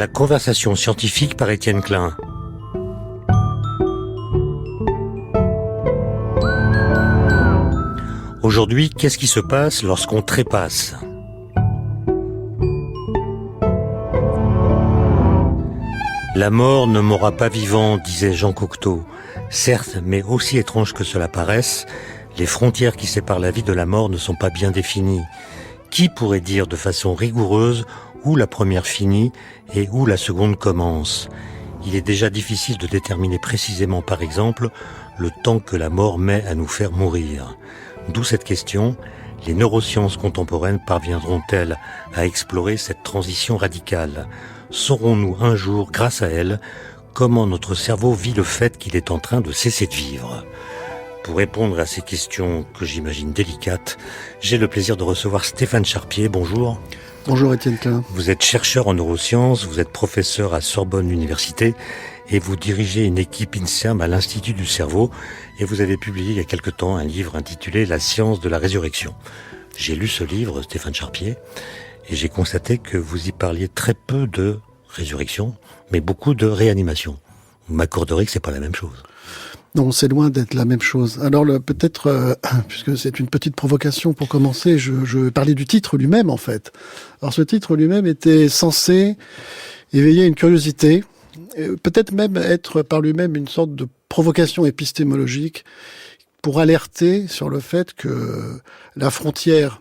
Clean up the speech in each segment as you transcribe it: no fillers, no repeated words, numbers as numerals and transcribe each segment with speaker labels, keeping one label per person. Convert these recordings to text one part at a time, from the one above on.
Speaker 1: La conversation scientifique par Étienne Klein. Aujourd'hui, qu'est-ce qui se passe lorsqu'on trépasse ? La mort ne m'aura pas vivant, disait Jean Cocteau. Certes, mais aussi étrange que cela paraisse, les frontières qui séparent la vie de la mort ne sont pas bien définies. Qui pourrait dire de façon rigoureuse où la première finit et où la seconde commence ? Il est déjà difficile de déterminer précisément, par exemple, le temps que la mort met à nous faire mourir. D'où cette question, les neurosciences contemporaines parviendront-elles à explorer cette transition radicale ? Saurons-nous un jour, grâce à elle, comment notre cerveau vit le fait qu'il est en train de cesser de vivre ? Pour répondre à ces questions que j'imagine délicates, j'ai le plaisir de recevoir Stéphane Charpier. Bonjour.
Speaker 2: Bonjour Étienne Klein.
Speaker 1: Vous êtes chercheur en neurosciences, vous êtes professeur à Sorbonne Université et vous dirigez une équipe INSERM à l'Institut du cerveau et vous avez publié il y a quelque temps un livre intitulé « La science de la résurrection ». J'ai lu ce livre, Stéphane Charpier, et j'ai constaté que vous y parliez très peu de résurrection, mais beaucoup de réanimation. Vous m'accorderez que c'est pas la même chose.
Speaker 2: Non, c'est loin d'être la même chose. Alors peut-être, puisque c'est une petite provocation pour commencer, je vais parler du titre lui-même en fait. Alors ce titre lui-même était censé éveiller une curiosité, peut-être même être par lui-même une sorte de provocation épistémologique pour alerter sur le fait que la frontière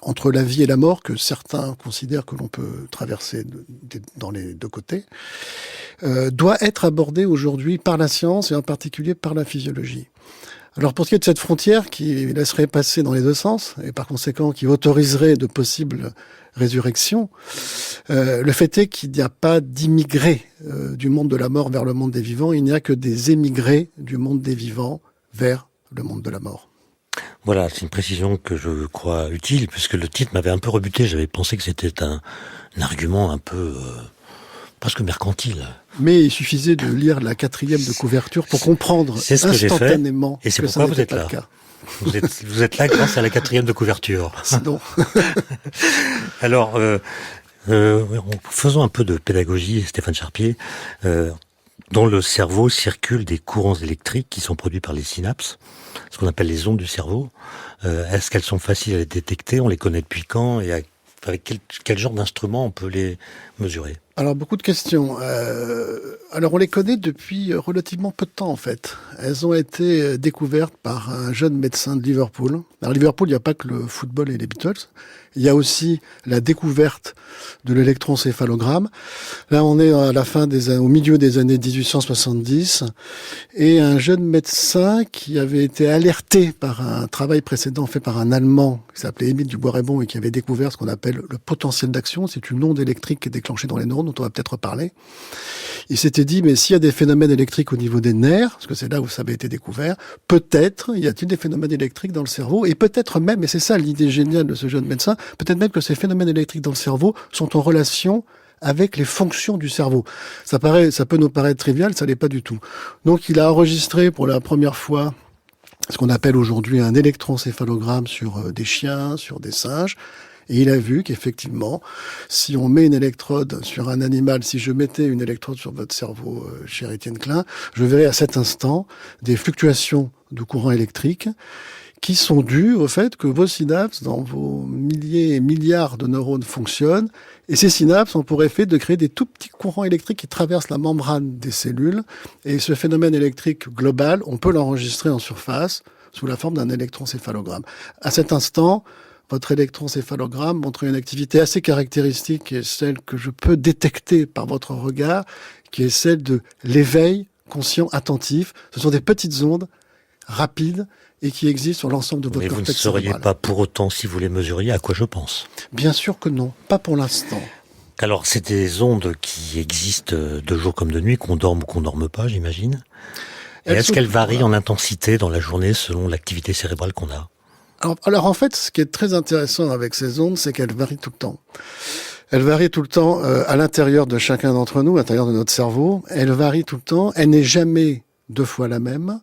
Speaker 2: entre la vie et la mort, que certains considèrent que l'on peut traverser dans les deux côtés, doit être abordée aujourd'hui par la science et en particulier par la physiologie. Alors pour ce qui est de cette frontière qui laisserait passer dans les deux sens et par conséquent qui autoriserait de possibles résurrections, le fait est qu'il n'y a pas d'immigrés du monde de la mort vers le monde des vivants, il n'y a que des émigrés du monde des vivants vers le monde de la mort.
Speaker 1: Voilà, c'est une précision que je crois utile, puisque le titre m'avait un peu rebuté. J'avais pensé que c'était un argument un peu presque mercantile.
Speaker 2: Mais il suffisait de lire la 4e de couverture pour comprendre instantanément
Speaker 1: et c'est pourquoi vous êtes là. Vous êtes là grâce à la 4e de couverture.
Speaker 2: Sinon.
Speaker 1: Alors, faisons un peu de pédagogie, Stéphane Charpier. Dans le cerveau circulent des courants électriques qui sont produits par les synapses, ce qu'on appelle les ondes du cerveau. Est-ce qu'elles sont faciles à les détecter ? On les connaît depuis quand ? Et avec quel genre d'instrument on peut les mesurer ?
Speaker 2: Alors, beaucoup de questions. Alors, on les connaît depuis relativement peu de temps, en fait. Elles ont été découvertes par un jeune médecin de Liverpool. Alors, à Liverpool, il n'y a pas que le football et les Beatles. Il y a aussi la découverte de l'électroencéphalogramme. Là, on est à la au milieu des années 1870. Et un jeune médecin qui avait été alerté par un travail précédent fait par un Allemand qui s'appelait Émile Dubois-Reymond et qui avait découvert ce qu'on appelle le potentiel d'action. C'est une onde électrique qui est déclenchée dans les neurones, dont on va peut-être parler. Il s'était dit, mais s'il y a des phénomènes électriques au niveau des nerfs, parce que c'est là où ça avait été découvert, peut-être y a-t-il des phénomènes électriques dans le cerveau, et peut-être même, et c'est ça l'idée géniale de ce jeune médecin, peut-être même que ces phénomènes électriques dans le cerveau sont en relation avec les fonctions du cerveau. Ça peut nous paraître trivial, ça l'est pas du tout. Donc il a enregistré pour la première fois ce qu'on appelle aujourd'hui un électroencéphalogramme sur des chiens, sur des singes. Et il a vu qu'effectivement, si on met une électrode sur un animal, si je mettais une électrode sur votre cerveau, cher Étienne Klein, je verrais à cet instant des fluctuations de courant électrique qui sont dues au fait que vos synapses, dans vos milliers et milliards de neurones, fonctionnent. Et ces synapses ont pour effet de créer des tout petits courants électriques qui traversent la membrane des cellules. Et ce phénomène électrique global, on peut l'enregistrer en surface sous la forme d'un électroencéphalogramme. À cet instant, votre électroencéphalogramme montre une activité assez caractéristique qui est celle que je peux détecter par votre regard, qui est celle de l'éveil conscient attentif. Ce sont des petites ondes rapides et qui existent sur l'ensemble de votre cortex cérébral.
Speaker 1: Mais vous ne sauriez pas pour autant, si vous les mesuriez, à quoi je pense ?
Speaker 2: Bien sûr que non, pas pour l'instant.
Speaker 1: Alors, c'est des ondes qui existent de jour comme de nuit, qu'on dorme ou qu'on dorme pas, j'imagine. Et est-ce qu'elles varient en intensité dans la journée selon l'activité cérébrale qu'on a ?
Speaker 2: Alors en fait, ce qui est très intéressant avec ces ondes, c'est qu'elles varient tout le temps. Elles varient tout le temps à l'intérieur de chacun d'entre nous, à l'intérieur de notre cerveau. Elles varient tout le temps. Elle n'est jamais deux fois la même.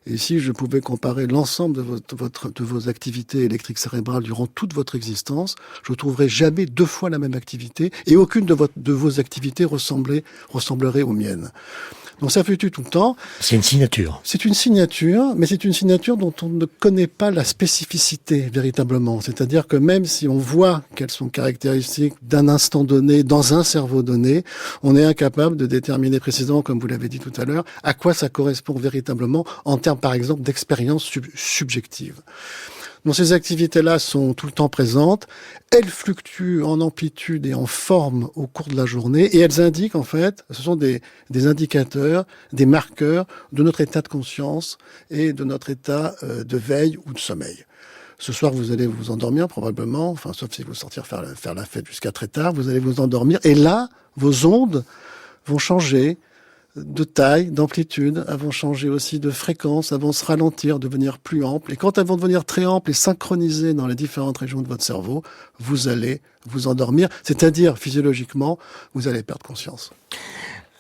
Speaker 2: Et si je pouvais comparer l'ensemble de vos activités électriques cérébrales durant toute votre existence, je ne trouverais jamais 2 fois la même activité et aucune de vos activités ressemblerait aux miennes. Donc ça fluctue tout le temps.
Speaker 1: C'est une signature.
Speaker 2: C'est une signature, mais c'est une signature dont on ne connaît pas la spécificité véritablement. C'est-à-dire que même si on voit quelles sont caractéristiques d'un instant donné, dans un cerveau donné, on est incapable de déterminer précisément, comme vous l'avez dit tout à l'heure, à quoi ça correspond véritablement en termes, par exemple, d'expérience subjective. Donc ces activités-là sont tout le temps présentes, elles fluctuent en amplitude et en forme au cours de la journée, et elles indiquent en fait, ce sont des indicateurs, des marqueurs de notre état de conscience et de notre état de veille ou de sommeil. Ce soir, vous allez vous endormir probablement, enfin sauf si vous sortir faire la fête jusqu'à très tard, vous allez vous endormir, et là, vos ondes vont changer de taille, d'amplitude, elles vont changer aussi de fréquence, elles vont se ralentir, devenir plus amples. Et quand elles vont devenir très amples et synchronisées dans les différentes régions de votre cerveau, vous allez vous endormir, c'est-à-dire physiologiquement, vous allez perdre conscience.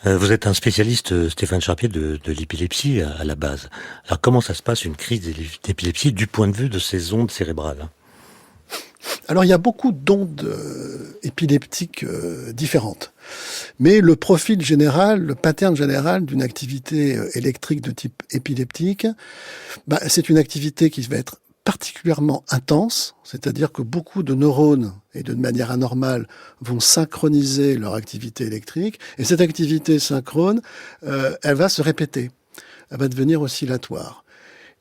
Speaker 1: Vous êtes un spécialiste, Stéphane Charpier, de l'épilepsie à la base. Alors comment ça se passe une crise d'épilepsie du point de vue de ces ondes cérébrales ?
Speaker 2: Alors il y a beaucoup d'ondes épileptiques différentes. Mais le profil général, le pattern général d'une activité électrique de type épileptique, c'est une activité qui va être particulièrement intense, c'est-à-dire que beaucoup de neurones, et de manière anormale, vont synchroniser leur activité électrique, et cette activité synchrone, elle va se répéter, elle va devenir oscillatoire.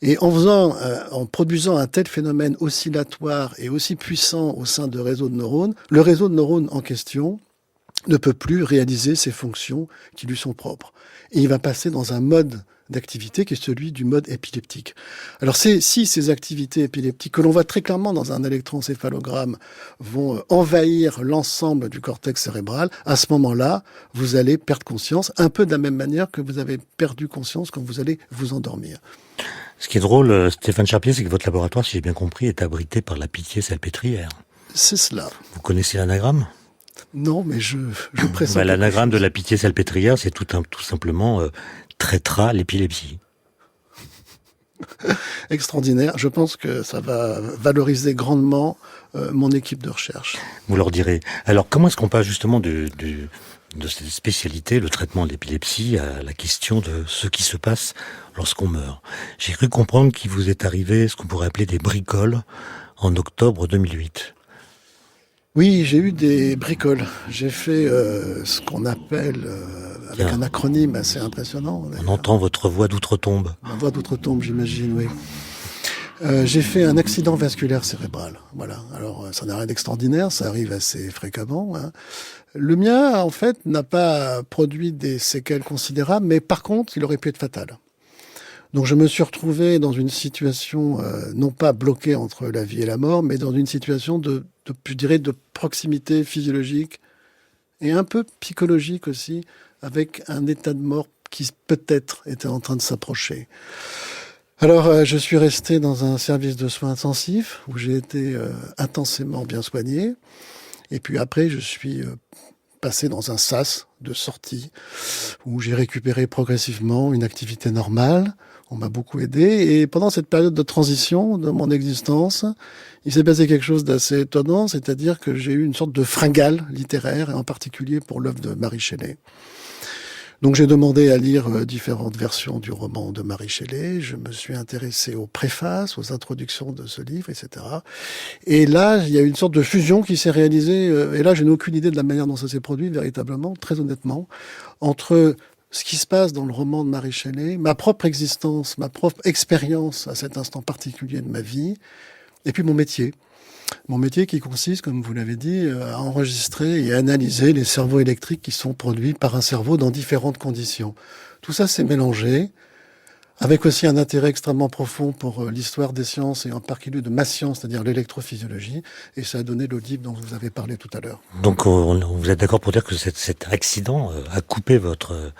Speaker 2: Et en produisant un tel phénomène oscillatoire et aussi puissant au sein de réseaux de neurones, le réseau de neurones en question ne peut plus réaliser ses fonctions qui lui sont propres. Et il va passer dans un mode d'activité qui est celui du mode épileptique. Alors si ces activités épileptiques, que l'on voit très clairement dans un électroencéphalogramme, vont envahir l'ensemble du cortex cérébral, à ce moment-là, vous allez perdre conscience, un peu de la même manière que vous avez perdu conscience quand vous allez vous endormir.
Speaker 1: Ce qui est drôle, Stéphane Charpier, c'est que votre laboratoire, si j'ai bien compris, est abrité par la Pitié-Salpêtrière.
Speaker 2: C'est cela.
Speaker 1: Vous connaissez l'anagramme ?
Speaker 2: Non, mais je pressens.
Speaker 1: L'anagramme de la Pitié-Salpêtrière, c'est tout simplement traitera l'épilepsie.
Speaker 2: Extraordinaire. Je pense que ça va valoriser grandement mon équipe de recherche.
Speaker 1: Vous leur direz. Alors, comment est-ce qu'on passe justement de cette spécialité, le traitement de l'épilepsie, à la question de ce qui se passe lorsqu'on meurt? J'ai cru comprendre qu'il vous est arrivé ce qu'on pourrait appeler des bricoles en octobre 2008.
Speaker 2: Oui, j'ai eu des bricoles. J'ai fait ce qu'on appelle, avec un acronyme assez impressionnant.
Speaker 1: On entend votre voix d'outre-tombe.
Speaker 2: Ma voix d'outre-tombe, j'imagine, oui. J'ai fait un accident vasculaire cérébral. Voilà. Alors, ça n'a rien d'extraordinaire, ça arrive assez fréquemment. Hein. Le mien, en fait, n'a pas produit des séquelles considérables, mais par contre, il aurait pu être fatal. Donc je me suis retrouvé dans une situation, non pas bloquée entre la vie et la mort, mais dans une situation je dirais, de proximité physiologique et un peu psychologique aussi, avec un état de mort qui peut-être était en train de s'approcher. Alors je suis resté dans un service de soins intensifs où j'ai été intensément bien soigné. Et puis après, je suis passé dans un sas de sortie où j'ai récupéré progressivement une activité normale. On m'a beaucoup aidé. Et pendant cette période de transition de mon existence, il s'est passé quelque chose d'assez étonnant, c'est-à-dire que j'ai eu une sorte de fringale littéraire, et en particulier pour l'œuvre de Mary Shelley. Donc j'ai demandé à lire différentes versions du roman de Mary Shelley. Je me suis intéressé aux préfaces, aux introductions de ce livre, etc. Et là, il y a eu une sorte de fusion qui s'est réalisée. Et là, je n'ai aucune idée de la manière dont ça s'est produit, véritablement, très honnêtement, entre ce qui se passe dans le roman de Mary Shelley, ma propre existence, ma propre expérience à cet instant particulier de ma vie, et puis mon métier. Mon métier qui consiste, comme vous l'avez dit, à enregistrer et à analyser les cerveaux électriques qui sont produits par un cerveau dans différentes conditions. Tout ça s'est mélangé, avec aussi un intérêt extrêmement profond pour l'histoire des sciences, et en particulier de ma science, c'est-à-dire l'électrophysiologie, et ça a donné le livre dont vous avez parlé tout à l'heure.
Speaker 1: Donc vous êtes d'accord pour dire que cet accident a coupé votre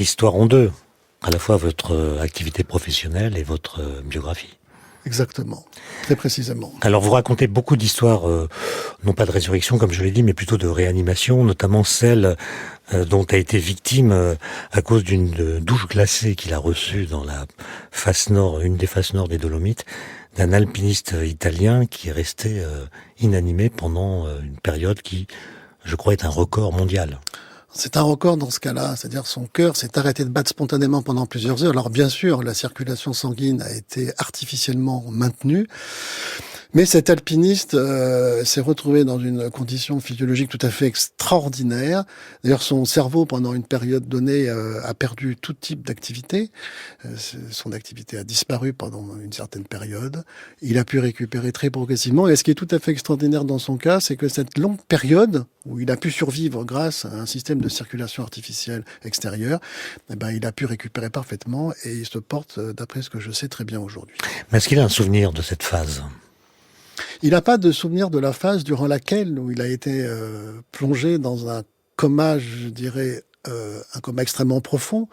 Speaker 1: histoire en deux, à la fois votre activité professionnelle et votre biographie?
Speaker 2: Exactement, très précisément.
Speaker 1: Alors vous racontez beaucoup d'histoires, non pas de résurrection comme je l'ai dit, mais plutôt de réanimation, notamment celle dont a été victime à cause d'une douche glacée qu'il a reçue dans la face nord, une des faces nord des Dolomites, d'un alpiniste italien qui est resté inanimé pendant une période qui, je crois, est un record mondial.
Speaker 2: C'est un record dans ce cas-là, c'est-à-dire son cœur s'est arrêté de battre spontanément pendant plusieurs heures. Alors bien sûr, la circulation sanguine a été artificiellement maintenue, mais cet alpiniste s'est retrouvé dans une condition physiologique tout à fait extraordinaire. D'ailleurs, son cerveau, pendant une période donnée, a perdu tout type d'activité. Son activité a disparu pendant une certaine période. Il a pu récupérer très progressivement. Et ce qui est tout à fait extraordinaire dans son cas, c'est que cette longue période où il a pu survivre grâce à un système de circulation artificielle extérieure, eh ben, il a pu récupérer parfaitement et il se porte, d'après ce que je sais, très bien aujourd'hui.
Speaker 1: Mais est-ce qu'il a un souvenir de cette phase ?
Speaker 2: Il n'a pas de souvenir de la phase durant laquelle où il a été plongé dans un coma, je dirais, un coma extrêmement profond,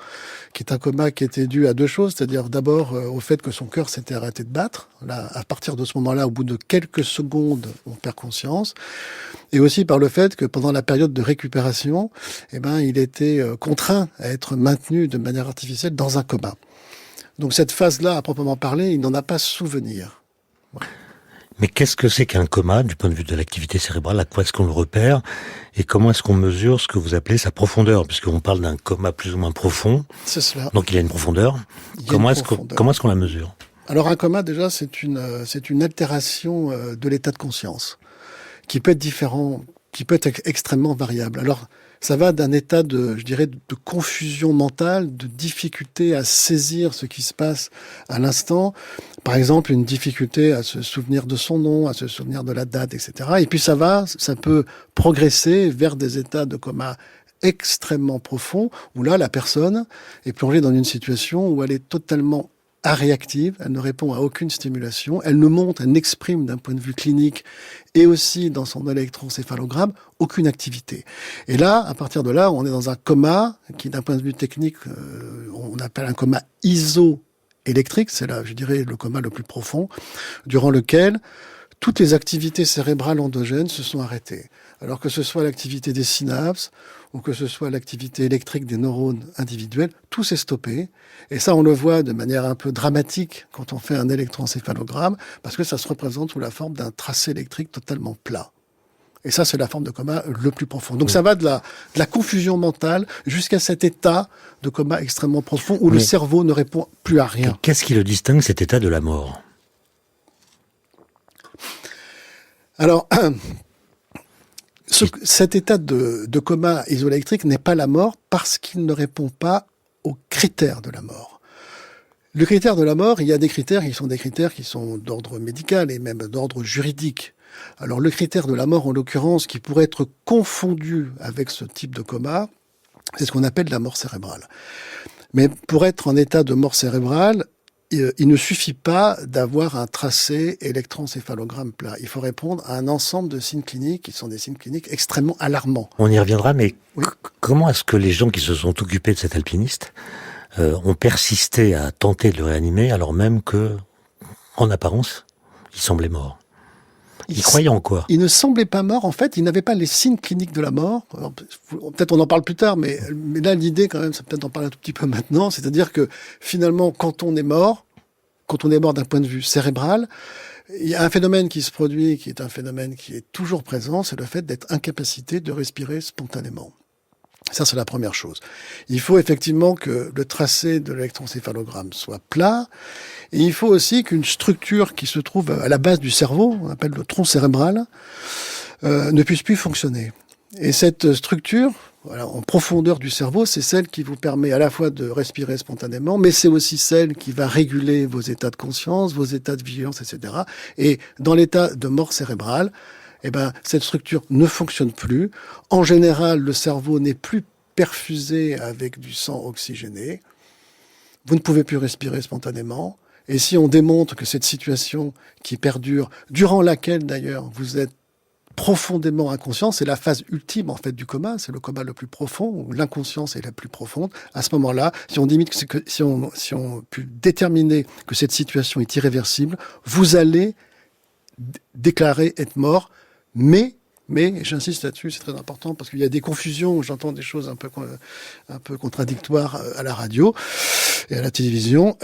Speaker 2: qui est un coma qui était dû à deux choses, c'est-à-dire d'abord au fait que son cœur s'était arrêté de battre. Là, à partir de ce moment-là, au bout de quelques secondes, on perd conscience, et aussi par le fait que pendant la période de récupération, eh ben, il était contraint à être maintenu de manière artificielle dans un coma. Donc cette phase-là, à proprement parler, il n'en a pas souvenir. Ouais.
Speaker 1: Mais qu'est-ce que c'est qu'un coma, du point de vue de l'activité cérébrale? À quoi est-ce qu'on le repère? Et comment est-ce qu'on mesure ce que vous appelez sa profondeur? Puisqu'on parle d'un coma plus ou moins profond.
Speaker 2: C'est cela.
Speaker 1: Donc il y a une profondeur. Comment est-ce qu'on la mesure?
Speaker 2: Alors un coma, déjà, c'est une altération de l'état de conscience, qui peut être différent, qui peut être extrêmement variable. Alors, ça va d'un état de, je dirais, de confusion mentale, de difficulté à saisir ce qui se passe à l'instant. Par exemple, une difficulté à se souvenir de son nom, à se souvenir de la date, etc. Et puis ça peut progresser vers des états de coma extrêmement profonds, où là, la personne est plongée dans une situation où elle est totalement réactive, elle ne répond à aucune stimulation, elle ne montre, elle n'exprime d'un point de vue clinique et aussi dans son électroencéphalogramme aucune activité. Et là, à partir de là, on est dans un coma qui, d'un point de vue technique, on appelle un coma isoélectrique, c'est là, je dirais, le coma le plus profond, durant lequel toutes les activités cérébrales endogènes se sont arrêtées. Alors que ce soit l'activité des synapses ou que ce soit l'activité électrique des neurones individuels, tout s'est stoppé. Et ça, on le voit de manière un peu dramatique quand on fait un électroencéphalogramme, parce que ça se représente sous la forme d'un tracé électrique totalement plat. Et ça, c'est la forme de coma le plus profond. Donc ça va de la confusion mentale jusqu'à cet état de coma extrêmement profond où le cerveau ne répond plus à rien.
Speaker 1: Qu'est-ce qui le distingue, cet état de la mort?
Speaker 2: Alors, cet état de coma isoélectrique n'est pas la mort parce qu'il ne répond pas aux critères de la mort. Le critère de la mort, il y a des critères qui sont d'ordre médical et même d'ordre juridique. Alors le critère de la mort, en l'occurrence, qui pourrait être confondu avec ce type de coma, c'est ce qu'on appelle la mort cérébrale. Mais pour être en état de mort cérébrale, il ne suffit pas d'avoir un tracé électroencéphalogramme plat. Il faut répondre à un ensemble de signes cliniques qui sont des signes cliniques extrêmement alarmants.
Speaker 1: On y reviendra, mais comment est-ce que les gens qui se sont occupés de cet alpiniste ont persisté à tenter de le réanimer alors même que, en apparence, il semblait mort? Il croyait en quoi?
Speaker 2: Il ne semblait pas mort. En fait, il n'avait pas les signes cliniques de la mort. Alors, peut-être on en parle plus tard, mais là, l'idée, quand même, c'est peut-être d'en parler un tout petit peu maintenant. C'est-à-dire que, finalement, quand on est mort d'un point de vue cérébral, il y a un phénomène qui se produit, qui est un phénomène qui est toujours présent, c'est le fait d'être incapacité de respirer spontanément. Ça, c'est la première chose. Il faut effectivement que le tracé de l'électroencéphalogramme soit plat. Et il faut aussi qu'une structure qui se trouve à la base du cerveau, on appelle le tronc cérébral, ne puisse plus fonctionner. Et cette structure, voilà, en profondeur du cerveau, c'est celle qui vous permet à la fois de respirer spontanément, mais c'est aussi celle qui va réguler vos états de conscience, vos états de vigilance, etc. Et dans l'état de mort cérébrale, eh ben, cette structure ne fonctionne plus. En général, le cerveau n'est plus perfusé avec du sang oxygéné. Vous ne pouvez plus respirer spontanément. Et si on démontre que cette situation qui perdure, durant laquelle d'ailleurs vous êtes profondément inconscient. C'est la phase ultime en fait du coma. C'est le coma le plus profond où l'inconscience est la plus profonde. À ce moment-là, si on peut déterminer que cette situation est irréversible, vous allez déclarer être mort, mais j'insiste là-dessus, c'est très important parce qu'il y a des confusions, j'entends des choses un peu contradictoires à la radio et à la télévision.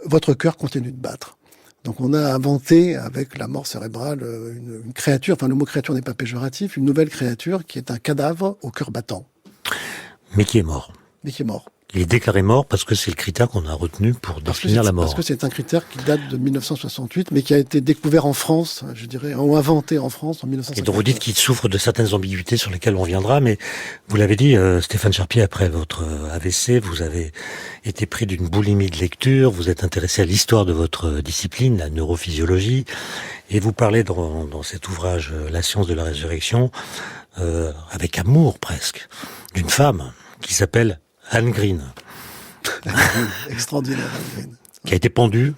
Speaker 2: Votre cœur continue de battre. Donc on a inventé avec la mort cérébrale une créature, enfin le mot créature n'est pas péjoratif, une nouvelle créature qui est un cadavre au cœur battant.
Speaker 1: Mais qui est mort.
Speaker 2: Mais qui est mort.
Speaker 1: Il est déclaré mort parce que c'est le critère qu'on a retenu pour définir la mort.
Speaker 2: Parce que c'est un critère qui date de 1968, mais qui a été découvert en France, je dirais, ou inventé en France en 1958.
Speaker 1: Et donc vous dites qu'il souffre de certaines ambiguïtés sur lesquelles on viendra, mais vous l'avez dit, Stéphane Charpier, après votre AVC, vous avez été pris d'une boulimie de lecture, vous êtes intéressé à l'histoire de votre discipline, la neurophysiologie, et vous parlez dans cet ouvrage, La science de la résurrection, avec amour presque, d'une femme qui s'appelle Anne Green.
Speaker 2: Extraordinaire, Anne Green.
Speaker 1: Qui a été pendue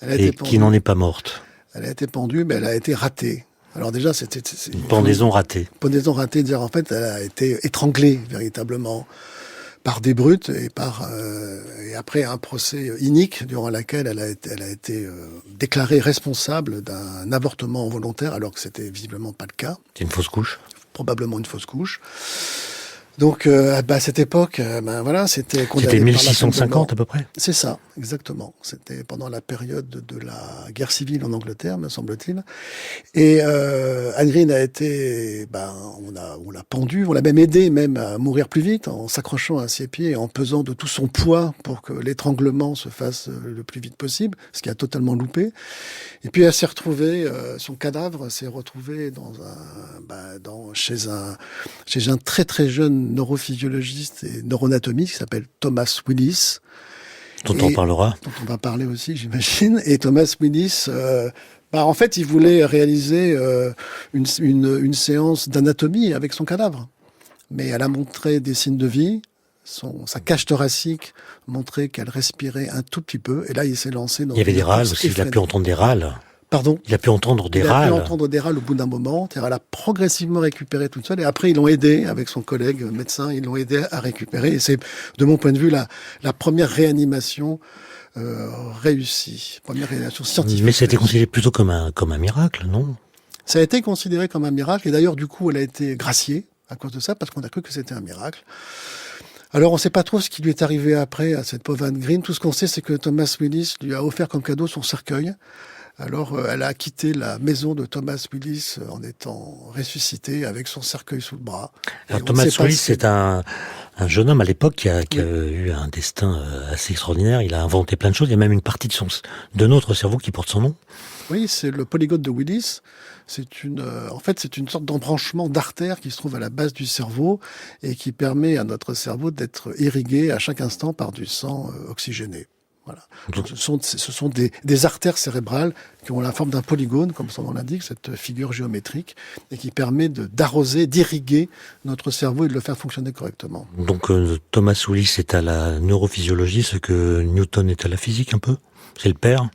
Speaker 1: et qui n'en est pas morte.
Speaker 2: Elle a été pendue, mais elle a été ratée. Alors déjà, c'était
Speaker 1: une pendaison ratée.
Speaker 2: Pendaison ratée, dire en fait, elle a été étranglée véritablement par des brutes et et après un procès inique durant lequel elle a été déclarée responsable d'un avortement involontaire alors que c'était visiblement pas le cas.
Speaker 1: C'est une fausse couche.
Speaker 2: Probablement une fausse couche. Donc, à cette époque, voilà, c'était condamné.
Speaker 1: C'était 1650 à peu près.
Speaker 2: C'est ça, exactement. C'était pendant la période de la guerre civile en Angleterre, me semble-t-il. Et Anne Green a été, on l'a pendu, on l'a même aidé à mourir plus vite en s'accrochant à ses pieds et en pesant de tout son poids pour que l'étranglement se fasse le plus vite possible, ce qui a totalement loupé. Et puis elle s'est retrouvée, son cadavre s'est retrouvé chez un très très jeune neurophysiologiste et neuroanatomiste qui s'appelle Thomas Willis.
Speaker 1: Dont on parlera.
Speaker 2: Dont on va parler aussi, j'imagine. Et Thomas Willis, en fait, il voulait réaliser une séance d'anatomie avec son cadavre. Mais elle a montré des signes de vie. Sa cage thoracique montrait qu'elle respirait un tout petit peu. Et là, il s'est lancé dans...
Speaker 1: Il y avait des râles aussi, il a pu entendre des râles.
Speaker 2: Pardon ?
Speaker 1: Il a pu entendre des râles.
Speaker 2: Il a pu entendre des râles au bout d'un moment. Elle a progressivement récupéré toute seule. Et après, ils l'ont aidé, avec son collègue médecin, ils l'ont aidé à récupérer. Et c'est, de mon point de vue, la première réanimation réussie. Première réanimation scientifique.
Speaker 1: Mais c'était considéré plutôt comme un miracle, non ?
Speaker 2: Ça a été considéré comme un miracle. Et d'ailleurs, du coup, elle a été graciée à cause de ça, parce qu'on a cru que c'était un miracle. Alors, on ne sait pas trop ce qui lui est arrivé après à cette pauvre Anne Green. Tout ce qu'on sait, c'est que Thomas Willis lui a offert comme cadeau son cercueil. Alors, elle a quitté la maison de Thomas Willis en étant ressuscitée avec son cercueil sous le bras.
Speaker 1: Alors, Thomas Willis, c'est un jeune homme à l'époque qui a eu un destin assez extraordinaire. Il a inventé plein de choses. Il y a même une partie de notre cerveau qui porte son nom.
Speaker 2: Oui, c'est le polygone de Willis. C'est une sorte d'embranchement d'artère qui se trouve à la base du cerveau et qui permet à notre cerveau d'être irrigué à chaque instant par du sang oxygéné. Voilà. Donc, ce sont des artères cérébrales qui ont la forme d'un polygone, comme son nom l'indique, cette figure géométrique, et qui permet d'arroser, d'irriguer notre cerveau et de le faire fonctionner correctement.
Speaker 1: Donc Thomas Willis est à la neurophysiologie ce que Newton est à la physique un peu ? C'est le père ?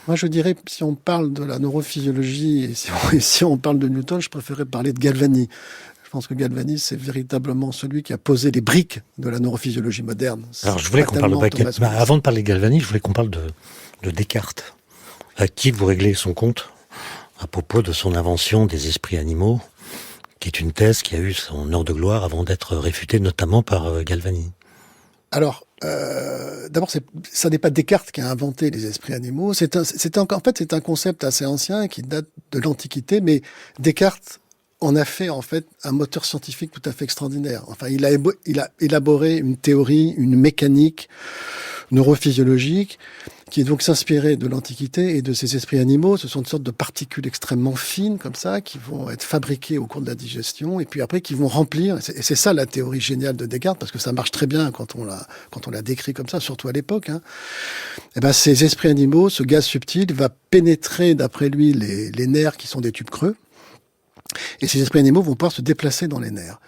Speaker 2: Moi, je dirais, si on parle de la neurophysiologie et si on parle de Newton, je préférerais parler de Galvani. Je pense que Galvani, c'est véritablement celui qui a posé les briques de la neurophysiologie moderne.
Speaker 1: Alors, je voulais qu'on parle avant de parler de Galvani, je voulais qu'on parle de Descartes, à qui vous réglez son compte à propos de son invention des esprits animaux, qui est une thèse qui a eu son heure de gloire avant d'être réfutée notamment par Galvani.
Speaker 2: Alors, d'abord, ça n'est pas Descartes qui a inventé les esprits animaux. C'est un concept assez ancien qui date de l'Antiquité, mais Descartes en a fait en fait un moteur scientifique tout à fait extraordinaire. Enfin, il a élaboré une théorie, une mécanique neurophysiologique qui est donc s'inspirer de l'Antiquité et de ces esprits animaux. Ce sont une sorte de particules extrêmement fines comme ça qui vont être fabriquées au cours de la digestion et puis après qui vont remplir. Et c'est ça la théorie géniale de Descartes parce que ça marche très bien quand on l'a décrit comme ça, surtout à l'époque. Et ben ces esprits animaux, ce gaz subtil va pénétrer d'après lui les nerfs qui sont des tubes creux. Et ces esprits animaux vont pouvoir se déplacer dans les nerfs.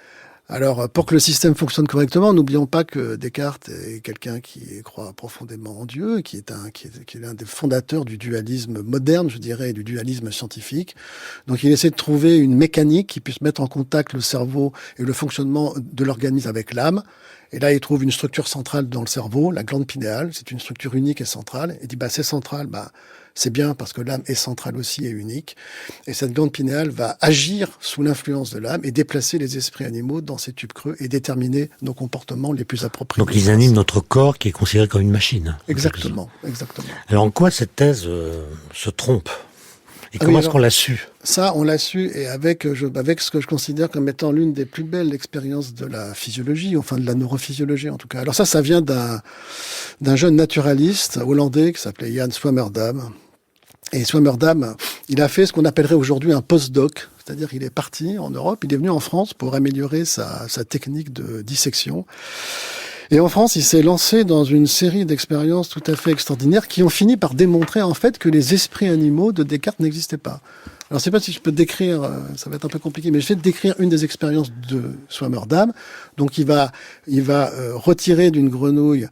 Speaker 2: Alors, pour que le système fonctionne correctement, n'oublions pas que Descartes est quelqu'un qui croit profondément en Dieu, qui est l'un des fondateurs du dualisme moderne, je dirais, et du dualisme scientifique. Donc, il essaie de trouver une mécanique qui puisse mettre en contact le cerveau et le fonctionnement de l'organisme avec l'âme. Et là, il trouve une structure centrale dans le cerveau, la glande pinéale. C'est une structure unique et centrale. Il dit, c'est central, c'est bien parce que l'âme est centrale aussi et unique. Et cette glande pinéale va agir sous l'influence de l'âme et déplacer les esprits animaux dans ces tubes creux et déterminer nos comportements les plus appropriés.
Speaker 1: Donc ils animent notre corps qui est considéré comme une machine.
Speaker 2: Exactement.
Speaker 1: Alors en quoi cette thèse se trompe ? Et comment est-ce qu'on l'a su ?
Speaker 2: Ça, on l'a su, et avec ce que je considère comme étant l'une des plus belles expériences de la physiologie, enfin de la neurophysiologie en tout cas. Alors ça vient d'un jeune naturaliste hollandais qui s'appelait Jan Swammerdam. Et Swammerdam, il a fait ce qu'on appellerait aujourd'hui un postdoc, c'est-à-dire il est parti en Europe, il est venu en France pour améliorer sa technique de dissection. Et en France, il s'est lancé dans une série d'expériences tout à fait extraordinaires qui ont fini par démontrer en fait que les esprits animaux de Descartes n'existaient pas. Alors, je ne sais pas si je peux décrire, ça va être un peu compliqué, mais je vais décrire une des expériences de Swammerdam. Donc, il va retirer d'une grenouille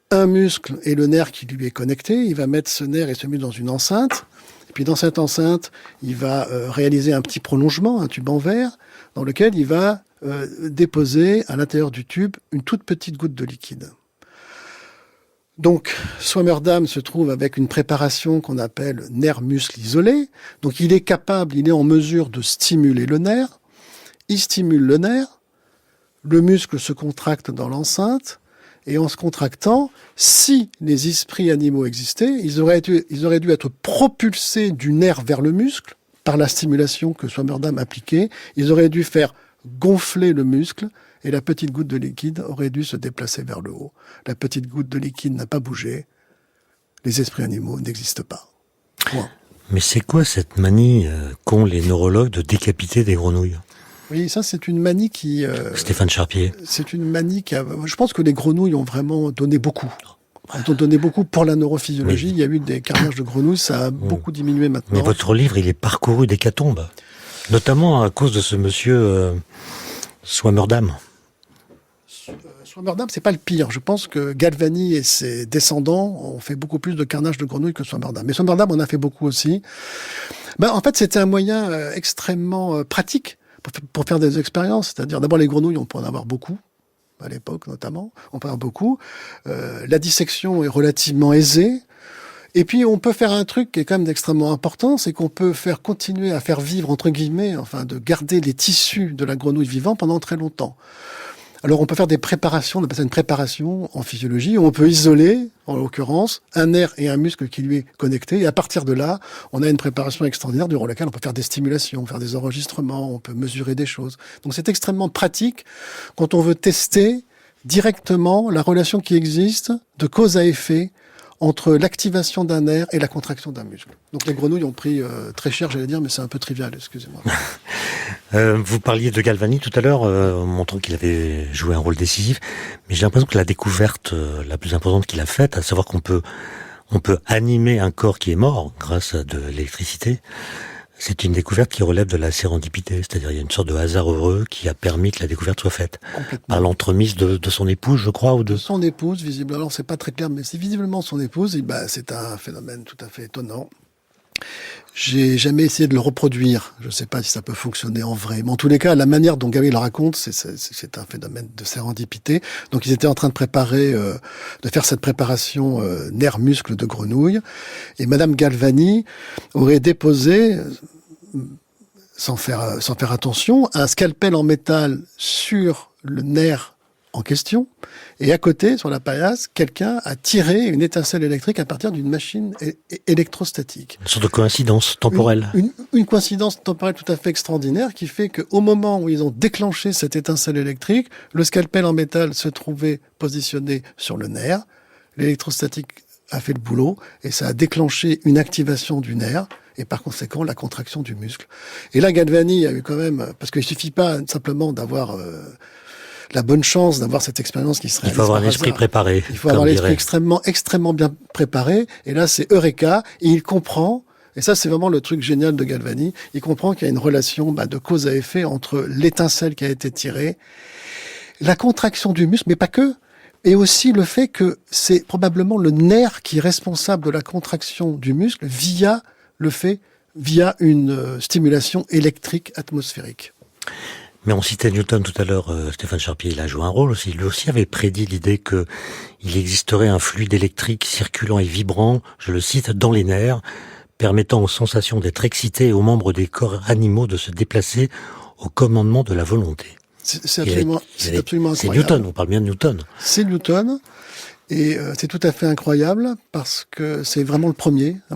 Speaker 2: un muscle et le nerf qui lui est connecté. Il va mettre ce nerf et ce muscle dans une enceinte. Et puis, dans cette enceinte, il va réaliser un petit prolongement, un tube en verre, dans lequel il va déposer à l'intérieur du tube une toute petite goutte de liquide. Donc, Swammerdam se trouve avec une préparation qu'on appelle nerf-muscle isolé. Donc, il est en mesure de stimuler le nerf. Il stimule le muscle se contracte dans l'enceinte, et en se contractant, si les esprits animaux existaient, ils auraient dû être propulsés du nerf vers le muscle par la stimulation que Swammerdam appliquait. Ils auraient dû faire gonfler le muscle, et la petite goutte de liquide aurait dû se déplacer vers le haut. La petite goutte de liquide n'a pas bougé. Les esprits animaux n'existent pas. Point.
Speaker 1: Mais c'est quoi cette manie qu'ont les neurologues de décapiter des grenouilles ?
Speaker 2: Oui, ça c'est une manie qui...
Speaker 1: Stéphane Charpier.
Speaker 2: C'est une manie qui je pense que les grenouilles ont vraiment donné beaucoup. Elles ont donné beaucoup pour la neurophysiologie. Oui. Il y a eu des carnages de grenouilles, ça a beaucoup diminué maintenant.
Speaker 1: Mais votre livre, il est parcouru d'hécatombes. Notamment à cause de ce monsieur Swammerdam.
Speaker 2: Swammerdam, c'est pas le pire. Je pense que Galvani et ses descendants ont fait beaucoup plus de carnage de grenouilles que Swammerdam. Mais Swammerdam en a fait beaucoup aussi. En fait, c'était un moyen extrêmement pratique pour faire des expériences. C'est-à-dire, d'abord, les grenouilles, on peut en avoir beaucoup, à l'époque notamment. On peut en avoir beaucoup. La dissection est relativement aisée. Et puis, on peut faire un truc qui est quand même extrêmement important, c'est qu'on peut continuer à faire vivre, entre guillemets, de garder les tissus de la grenouille vivant pendant très longtemps. Alors, on peut faire des préparations, on appelle ça une préparation en physiologie, où on peut isoler, en l'occurrence, un nerf et un muscle qui lui est connecté, et à partir de là, on a une préparation extraordinaire durant laquelle on peut faire des stimulations, faire des enregistrements, on peut mesurer des choses. Donc, c'est extrêmement pratique quand on veut tester directement la relation qui existe de cause à effet entre l'activation d'un nerf et la contraction d'un muscle. Donc les grenouilles ont pris très cher, j'allais dire, mais c'est un peu trivial, excusez-moi.
Speaker 1: Vous parliez de Galvani tout à l'heure, montrant qu'il avait joué un rôle décisif, mais j'ai l'impression que la découverte la plus importante qu'il a faite, à savoir qu'on peut animer un corps qui est mort grâce à de l'électricité, c'est une découverte qui relève de la sérendipité, c'est-à-dire il y a une sorte de hasard heureux qui a permis que la découverte soit faite. Par l'entremise de son épouse, je crois, ou de
Speaker 2: son épouse, visiblement. Alors c'est pas très clair, mais c'est visiblement son épouse. Et c'est un phénomène tout à fait étonnant. J'ai jamais essayé de le reproduire. Je sais pas si ça peut fonctionner en vrai. Mais en tous les cas, la manière dont Gabriel le raconte, c'est un phénomène de sérendipité. Donc ils étaient en train de de faire cette préparation nerf-muscle de grenouille. Et Madame Galvani aurait déposé, sans faire attention, un scalpel en métal sur le nerf en question, et à côté, sur la paillasse, quelqu'un a tiré une étincelle électrique à partir d'une machine électrostatique.
Speaker 1: Une sorte de coïncidence temporelle.
Speaker 2: Une coïncidence temporelle tout à fait extraordinaire qui fait qu'au moment où ils ont déclenché cette étincelle électrique, le scalpel en métal se trouvait positionné sur le nerf, l'électrostatique a fait le boulot, et ça a déclenché une activation du nerf, et par conséquent la contraction du muscle. Et là, Galvani a eu quand même, parce qu'il suffit pas simplement d'avoir la bonne chance d'avoir cette expérience qui serait...
Speaker 1: Il faut avoir l'esprit préparé.
Speaker 2: Il faut avoir l'esprit extrêmement bien préparé. Et là, c'est Eureka. Et il comprend Et ça, c'est vraiment le truc génial de Galvani. Il comprend qu'il y a une relation de cause à effet entre l'étincelle qui a été tirée, la contraction du muscle, mais pas que, et aussi le fait que c'est probablement le nerf qui est responsable de la contraction du muscle via une stimulation électrique atmosphérique.
Speaker 1: Mais on citait Newton tout à l'heure, Stéphane Charpier, il a joué un rôle aussi. Lui aussi avait prédit l'idée que il existerait un fluide électrique circulant et vibrant, je le cite, dans les nerfs, permettant aux sensations d'être excitées et aux membres des corps animaux de se déplacer au commandement de la volonté.
Speaker 2: C'est absolument incroyable.
Speaker 1: C'est Newton, on parle bien de Newton.
Speaker 2: C'est Newton, et c'est tout à fait incroyable, parce que c'est vraiment le premier, à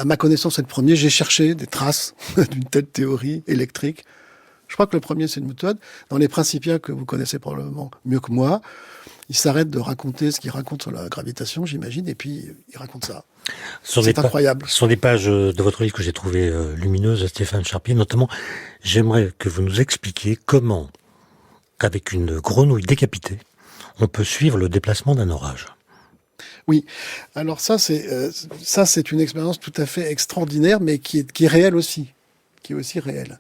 Speaker 2: ma connaissance c'est le premier. J'ai cherché des traces d'une telle théorie électrique. Je crois que le premier c'est Newton. Dans les Principia, que vous connaissez probablement mieux que moi, il s'arrête de raconter ce qu'il raconte sur la gravitation, j'imagine, et puis il raconte ça. C'est incroyable.
Speaker 1: Ce sont des pages de votre livre que j'ai trouvées lumineuses, Stéphane Charpier. Notamment, j'aimerais que vous nous expliquiez comment, avec une grenouille décapitée, on peut suivre le déplacement d'un orage.
Speaker 2: Oui. Alors ça, c'est une expérience tout à fait extraordinaire, mais qui est réelle aussi, qui est aussi réelle.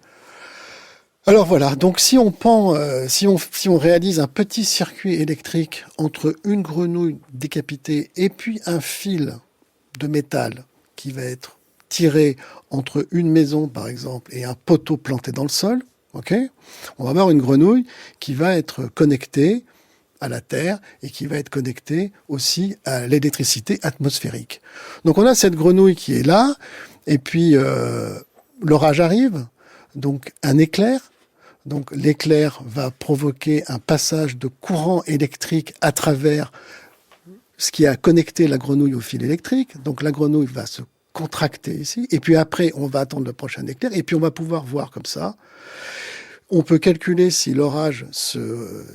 Speaker 2: Alors voilà. Donc si on réalise un petit circuit électrique entre une grenouille décapitée et puis un fil de métal qui va être tiré entre une maison, par exemple, et un poteau planté dans le sol, on va avoir une grenouille qui va être connectée à la Terre et qui va être connectée aussi à l'électricité atmosphérique. Donc on a cette grenouille qui est là, et puis l'orage arrive, donc un éclair. Donc l'éclair va provoquer un passage de courant électrique à travers ce qui a connecté la grenouille au fil électrique. Donc la grenouille va se contracter ici, et puis après on va attendre le prochain éclair, et puis on va pouvoir voir comme ça. On peut calculer si l'orage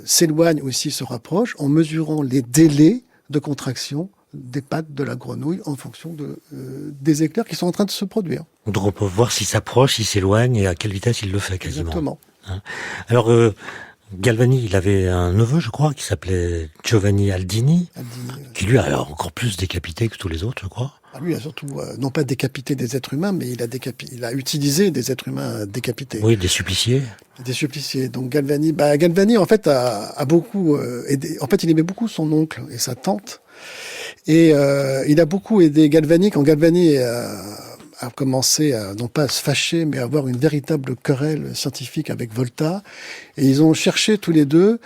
Speaker 2: s'éloigne ou s'il se rapproche en mesurant les délais de contraction des pattes de la grenouille en fonction des éclairs qui sont en train de se produire.
Speaker 1: Donc on peut voir s'il s'approche, s'il s'éloigne et à quelle vitesse il le fait quasiment.
Speaker 2: Exactement.
Speaker 1: Alors Galvani, il avait un neveu, je crois, qui s'appelait Giovanni Aldini, qui lui a encore plus décapité que tous les autres, je crois.
Speaker 2: Lui a surtout, non pas décapité des êtres humains, mais il a utilisé des êtres humains décapités.
Speaker 1: Oui, des suppliciés.
Speaker 2: Des suppliciés. Donc Galvani en fait a beaucoup aidé. En fait, il aimait beaucoup son oncle et sa tante, et il a beaucoup aidé Galvani quand Galvani a commencé à, non pas à se fâcher, mais à avoir une véritable querelle scientifique avec Volta. Et ils ont cherché tous les deux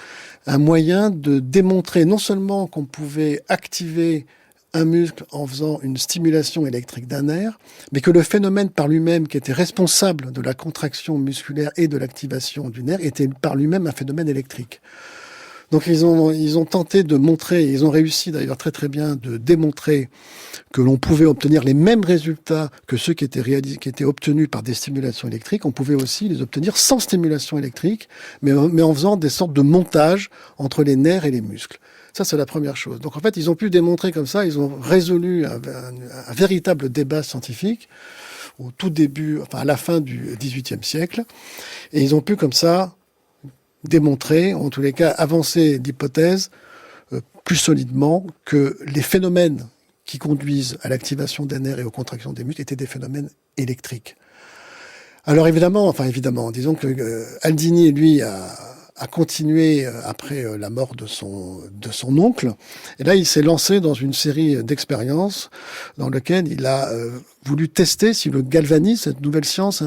Speaker 2: un moyen de démontrer non seulement qu'on pouvait activer un muscle en faisant une stimulation électrique d'un nerf, mais que le phénomène par lui-même, qui était responsable de la contraction musculaire et de l'activation du nerf, était par lui-même un phénomène électrique. Donc ils ont tenté de montrer, ils ont réussi d'ailleurs très très bien de démontrer que l'on pouvait obtenir les mêmes résultats que ceux qui étaient obtenus par des stimulations électriques. On pouvait aussi les obtenir sans stimulation électrique, mais en faisant des sortes de montages entre les nerfs et les muscles. Ça, c'est la première chose. Donc en fait, ils ont pu démontrer comme ça, ils ont résolu un véritable débat scientifique au tout début, enfin à la fin du XVIIIe siècle, et ils ont pu comme ça démontrer, en tous les cas avancer l'hypothèse plus solidement que les phénomènes qui conduisent à l'activation des nerfs et aux contractions des muscles étaient des phénomènes électriques. Alors évidemment, disons que Aldini, lui, a continué après la mort de son oncle. Et là, il s'est lancé dans une série d'expériences dans lesquelles il a voulu tester si le galvanisme, cette nouvelle science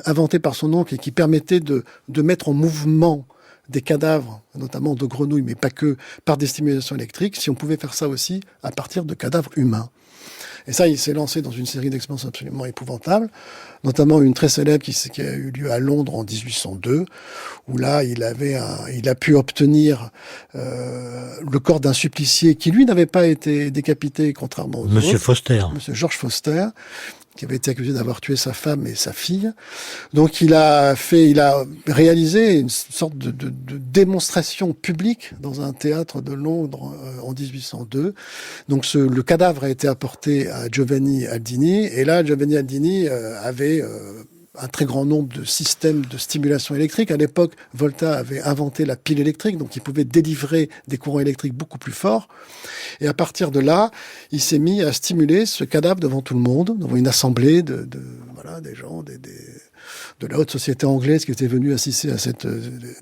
Speaker 2: inventée par son oncle et qui permettait de mettre en mouvement des cadavres, notamment de grenouilles, mais pas que, par des stimulations électriques, si on pouvait faire ça aussi à partir de cadavres humains. Et ça, il s'est lancé dans une série d'expériences absolument épouvantables, notamment une très célèbre qui a eu lieu à Londres en 1802, où là, il a pu obtenir le corps d'un supplicié qui, lui, n'avait pas été décapité, contrairement aux autres.
Speaker 1: Monsieur Foster.
Speaker 2: Monsieur George Foster, qui avait été accusé d'avoir tué sa femme et sa fille. Donc il a réalisé une sorte de démonstration publique dans un théâtre de Londres en 1802. Donc le cadavre a été apporté à Giovanni Aldini, et là Giovanni Aldini avait un très grand nombre de systèmes de stimulation électrique. À l'époque, Volta avait inventé la pile électrique, donc il pouvait délivrer des courants électriques beaucoup plus forts. Et à partir de là, il s'est mis à stimuler ce cadavre devant tout le monde, devant une assemblée voilà, des gens, de la haute société anglaise qui étaient venus assister à cette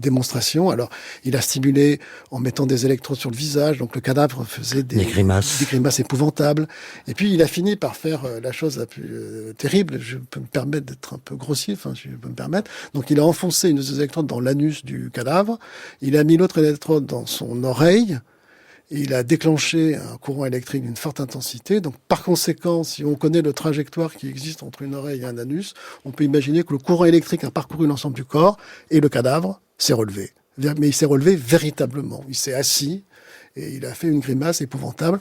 Speaker 2: démonstration. Alors, il a stimulé en mettant des électrodes sur le visage, donc le cadavre faisait des grimaces épouvantables. Et puis, il a fini par faire la chose la plus terrible. Je peux me permettre d'être un peu grossier, enfin, si je peux me permettre. Donc, il a enfoncé une de ces électrodes dans l'anus du cadavre. Il a mis l'autre électrode dans son oreille. Et il a déclenché un courant électrique d'une forte intensité. Donc, par conséquent, si on connaît le trajectoire qui existe entre une oreille et un anus, on peut imaginer que le courant électrique a parcouru l'ensemble du corps et le cadavre s'est relevé. Mais il s'est relevé véritablement. Il s'est assis et il a fait une grimace épouvantable.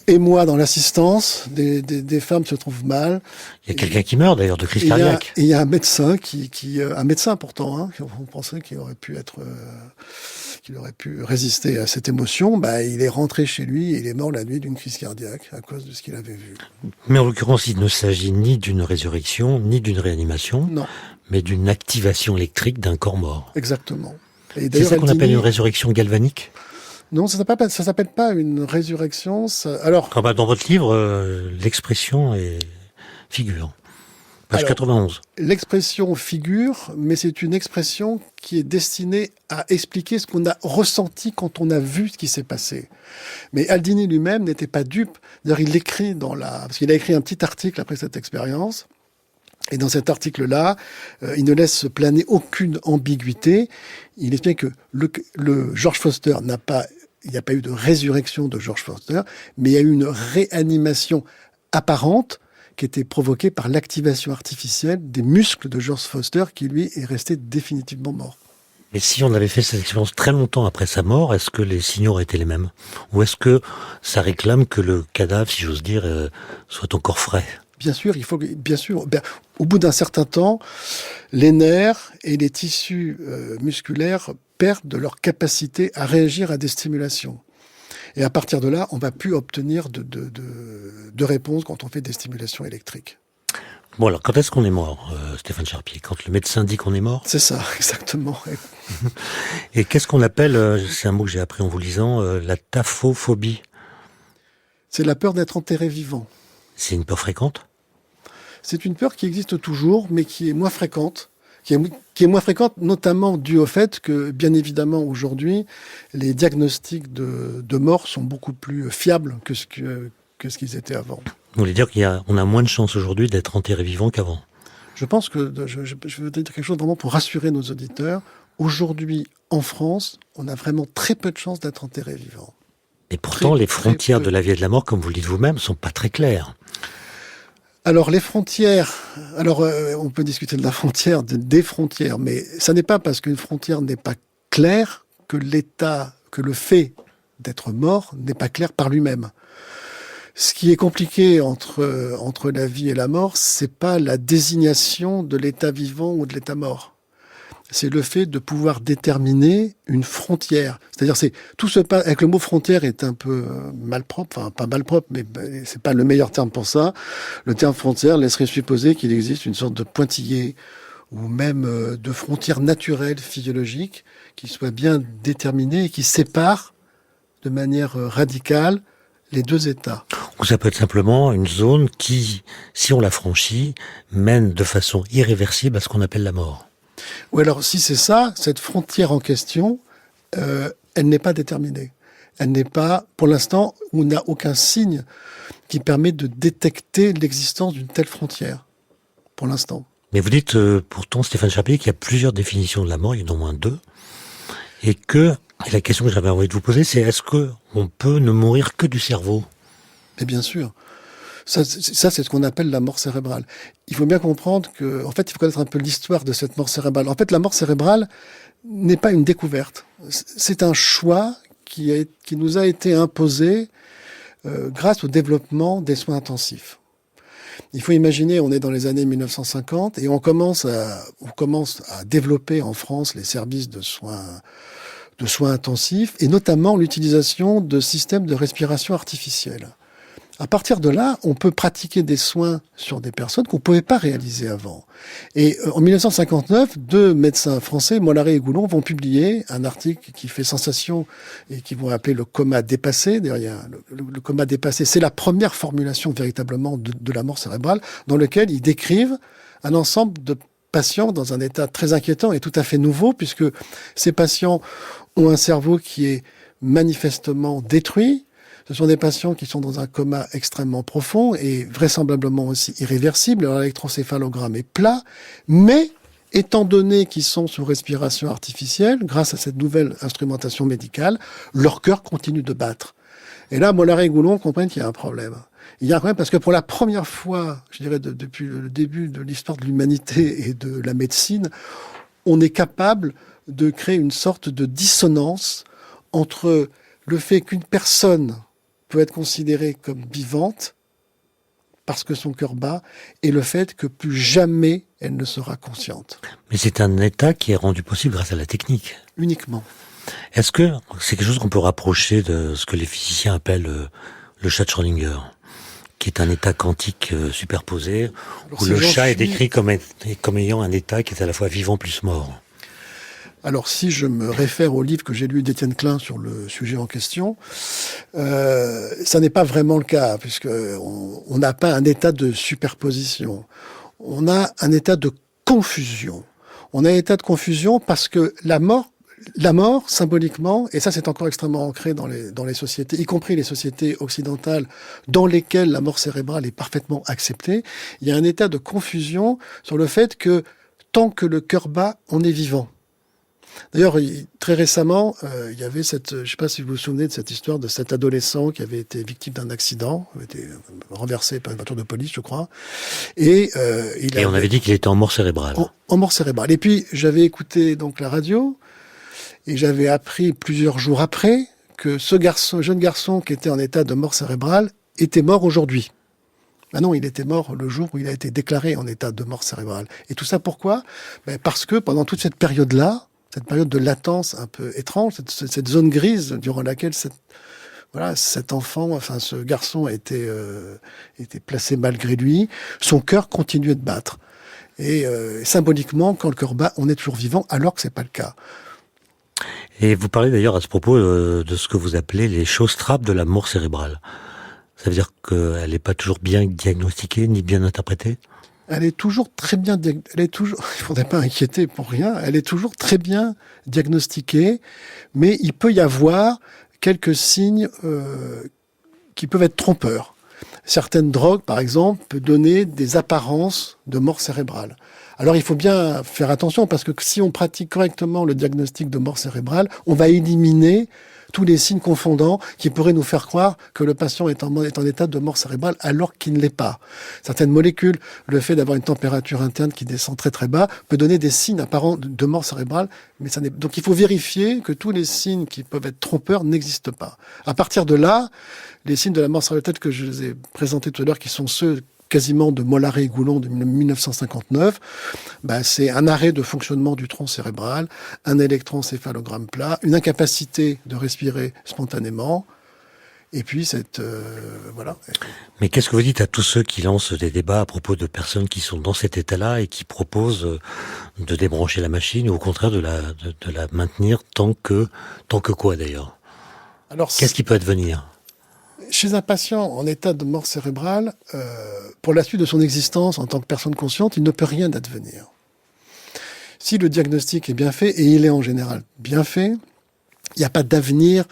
Speaker 2: Et moi, dans l'assistance, des femmes se trouvent mal.
Speaker 1: Il y a quelqu'un qui meurt d'ailleurs de crise cardiaque.
Speaker 2: Et il y a un médecin un médecin pourtant, hein, on pensait qu'il aurait pu résister à cette émotion. Bah, il est rentré chez lui et il est mort la nuit d'une crise cardiaque à cause de ce qu'il avait vu.
Speaker 1: Mais en l'occurrence, il ne s'agit ni d'une résurrection, ni d'une réanimation,
Speaker 2: non,
Speaker 1: mais d'une activation électrique d'un corps mort.
Speaker 2: Exactement.
Speaker 1: C'est ça qu'on appelle une résurrection galvanique ?
Speaker 2: Non, ça s'appelle pas une résurrection. Alors,
Speaker 1: dans votre livre, l'expression figure. Page 91.
Speaker 2: L'expression figure, mais c'est une expression qui est destinée à expliquer ce qu'on a ressenti quand on a vu ce qui s'est passé. Mais Aldini lui-même n'était pas dupe. D'ailleurs, il l'écrit parce qu'il a écrit un petit article après cette expérience. Et dans cet article-là, il ne laisse planer aucune ambiguïté. Il explique que le George Foster il n'y a pas eu de résurrection de George Foster, mais il y a eu une réanimation apparente qui était provoquée par l'activation artificielle des muscles de George Foster, qui lui est resté définitivement mort.
Speaker 1: Mais si on avait fait cette expérience très longtemps après sa mort, est-ce que les signaux auraient été les mêmes ? Ou est-ce que ça réclame que le cadavre, si j'ose dire, soit encore frais ?
Speaker 2: Bien sûr, au bout d'un certain temps, les nerfs et les tissus musculaires perdent de leur capacité à réagir à des stimulations. Et à partir de là, on ne va plus obtenir de réponse quand on fait des stimulations électriques.
Speaker 1: Bon, alors, quand est-ce qu'on est mort, Stéphane Charpier ? Quand le médecin dit qu'on est mort ?
Speaker 2: C'est ça, exactement.
Speaker 1: Et qu'est-ce qu'on appelle, c'est un mot que j'ai appris en vous lisant, la taphophobie ?
Speaker 2: C'est la peur d'être enterré vivant.
Speaker 1: C'est une peur fréquente ?
Speaker 2: C'est une peur qui existe toujours, mais qui est moins fréquente. Qui est moins fréquente, notamment due au fait que, bien évidemment, aujourd'hui, les diagnostics de mort sont beaucoup plus fiables que ce qu'ils étaient avant.
Speaker 1: Vous voulez dire qu'on a moins de chances aujourd'hui d'être enterré vivant qu'avant ?
Speaker 2: Je pense que, je veux dire quelque chose vraiment pour rassurer nos auditeurs. Aujourd'hui, en France, on a vraiment très peu de chances d'être enterré vivant.
Speaker 1: Et pourtant, les frontières de la vie et de la mort, comme vous le dites vous-même, sont pas très claires.
Speaker 2: Alors les frontières, on peut discuter de la frontière, des frontières, mais ça n'est pas parce qu'une frontière n'est pas claire que le fait d'être mort n'est pas clair par lui-même. Ce qui est compliqué entre la vie et la mort, c'est pas la désignation de l'état vivant ou de l'état mort. C'est le fait de pouvoir déterminer une frontière. C'est-à-dire, tout se passe, avec le mot frontière est un peu malpropre, enfin, pas malpropre, mais c'est pas le meilleur terme pour ça. Le terme frontière laisserait supposer qu'il existe une sorte de pointillé, ou même de frontière naturelle, physiologique, qui soit bien déterminée et qui sépare de manière radicale les deux états.
Speaker 1: Ou ça peut être simplement une zone qui, si on la franchit, mène de façon irréversible à ce qu'on appelle la mort.
Speaker 2: Ou alors, si c'est ça, cette frontière en question, elle n'est pas déterminée. Elle n'est pas, pour l'instant, on n'a aucun signe qui permet de détecter l'existence d'une telle frontière. Pour l'instant.
Speaker 1: Mais vous dites pourtant, Stéphane Charpier, qu'il y a plusieurs définitions de la mort, il y en a au moins 2, et la question que j'avais envie de vous poser, c'est est-ce qu'on peut ne mourir que du cerveau ?
Speaker 2: Mais bien sûr. Ça, c'est ce qu'on appelle la mort cérébrale. Il faut bien comprendre que, en fait, il faut connaître un peu l'histoire de cette mort cérébrale. En fait, la mort cérébrale n'est pas une découverte. C'est un choix qui nous a été imposé grâce au développement des soins intensifs. Il faut imaginer, on est dans les années 1950 et on commence à développer en France les services de soins intensifs et notamment l'utilisation de systèmes de respiration artificielle. À partir de là, on peut pratiquer des soins sur des personnes qu'on ne pouvait pas réaliser avant. Et en 1959, deux médecins français, Mollaret et Goulon, vont publier un article qui fait sensation et qui vont appeler le coma dépassé. D'ailleurs, le coma dépassé, c'est la première formulation véritablement de la mort cérébrale, dans lequel ils décrivent un ensemble de patients dans un état très inquiétant et tout à fait nouveau, puisque ces patients ont un cerveau qui est manifestement détruit. Ce sont des patients qui sont dans un coma extrêmement profond et vraisemblablement aussi irréversible. Leur électrocéphalogramme est plat, mais étant donné qu'ils sont sous respiration artificielle, grâce à cette nouvelle instrumentation médicale, leur cœur continue de battre. Et là, Mollaret et Goulon comprennent qu'il y a un problème. Il y a un problème parce que pour la première fois, je dirais depuis le début de l'histoire de l'humanité et de la médecine, on est capable de créer une sorte de dissonance entre le fait qu'une personne peut être considérée comme vivante parce que son cœur bat et le fait que plus jamais elle ne sera consciente.
Speaker 1: Mais c'est un état qui est rendu possible grâce à la technique.
Speaker 2: Uniquement.
Speaker 1: Est-ce que c'est quelque chose qu'on peut rapprocher de ce que les physiciens appellent le chat de Schrödinger, qui est un état quantique superposé, où le chat est décrit comme ayant un état qui est à la fois vivant plus mort?
Speaker 2: Alors, si je me réfère au livre que j'ai lu d'Étienne Klein sur le sujet en question, ça n'est pas vraiment le cas, puisque on n'a pas un état de superposition. On a un état de confusion. On a un état de confusion parce que la mort, symboliquement, et ça c'est encore extrêmement ancré dans les sociétés, y compris les sociétés occidentales dans lesquelles la mort cérébrale est parfaitement acceptée, il y a un état de confusion sur le fait que tant que le cœur bat, on est vivant. D'ailleurs, très récemment, il y avait je ne sais pas si vous vous souvenez de cette histoire de cet adolescent qui avait été victime d'un accident, avait été renversé par une voiture de police, je crois. Et
Speaker 1: on avait dit qu'il était en mort cérébrale.
Speaker 2: En mort cérébrale. Et puis, j'avais écouté donc la radio, et j'avais appris plusieurs jours après que ce jeune garçon qui était en état de mort cérébrale était mort aujourd'hui. Ah non, il était mort le jour où il a été déclaré en état de mort cérébrale. Et tout ça pourquoi ? Parce que pendant toute cette période-là, cette période de latence un peu étrange, cette zone grise durant laquelle cet enfant, enfin ce garçon a été placé malgré lui, son cœur continuait de battre. Et symboliquement, quand le cœur bat, on est toujours vivant, alors que c'est pas le cas.
Speaker 1: Et vous parlez d'ailleurs à ce propos de ce que vous appelez les choses trappes de la mort cérébrale. Ça veut dire qu'elle n'est pas toujours bien diagnostiquée ni bien interprétée ?
Speaker 2: Elle est toujours très bien, il faudrait pas inquiéter pour rien, elle est toujours très bien diagnostiquée, mais il peut y avoir quelques signes qui peuvent être trompeurs. Certaines drogues, par exemple, peuvent donner des apparences de mort cérébrale. Alors il faut bien faire attention, parce que si on pratique correctement le diagnostic de mort cérébrale, on va éliminer tous les signes confondants qui pourraient nous faire croire que le patient est en état de mort cérébrale alors qu'il ne l'est pas. Certaines molécules, le fait d'avoir une température interne qui descend très très bas, peut donner des signes apparents de mort cérébrale, mais ça n'est... Donc il faut vérifier que tous les signes qui peuvent être trompeurs n'existent pas. À partir de là, les signes de la mort cérébrale, peut-être que je les ai présentés tout à l'heure, qui sont ceux quasiment de Mollaret et Goulon de 1959, c'est un arrêt de fonctionnement du tronc cérébral, un électroencéphalogramme plat, une incapacité de respirer spontanément, et puis voilà.
Speaker 1: Mais qu'est-ce que vous dites à tous ceux qui lancent des débats à propos de personnes qui sont dans cet état-là et qui proposent de débrancher la machine ou au contraire de la maintenir tant que quoi d'ailleurs ? Alors, qu'est-ce qui peut advenir ?
Speaker 2: Chez un patient en état de mort cérébrale, pour la suite de son existence en tant que personne consciente, il ne peut rien advenir. Si le diagnostic est bien fait, et il est en général bien fait, il n'y a pas d'avenir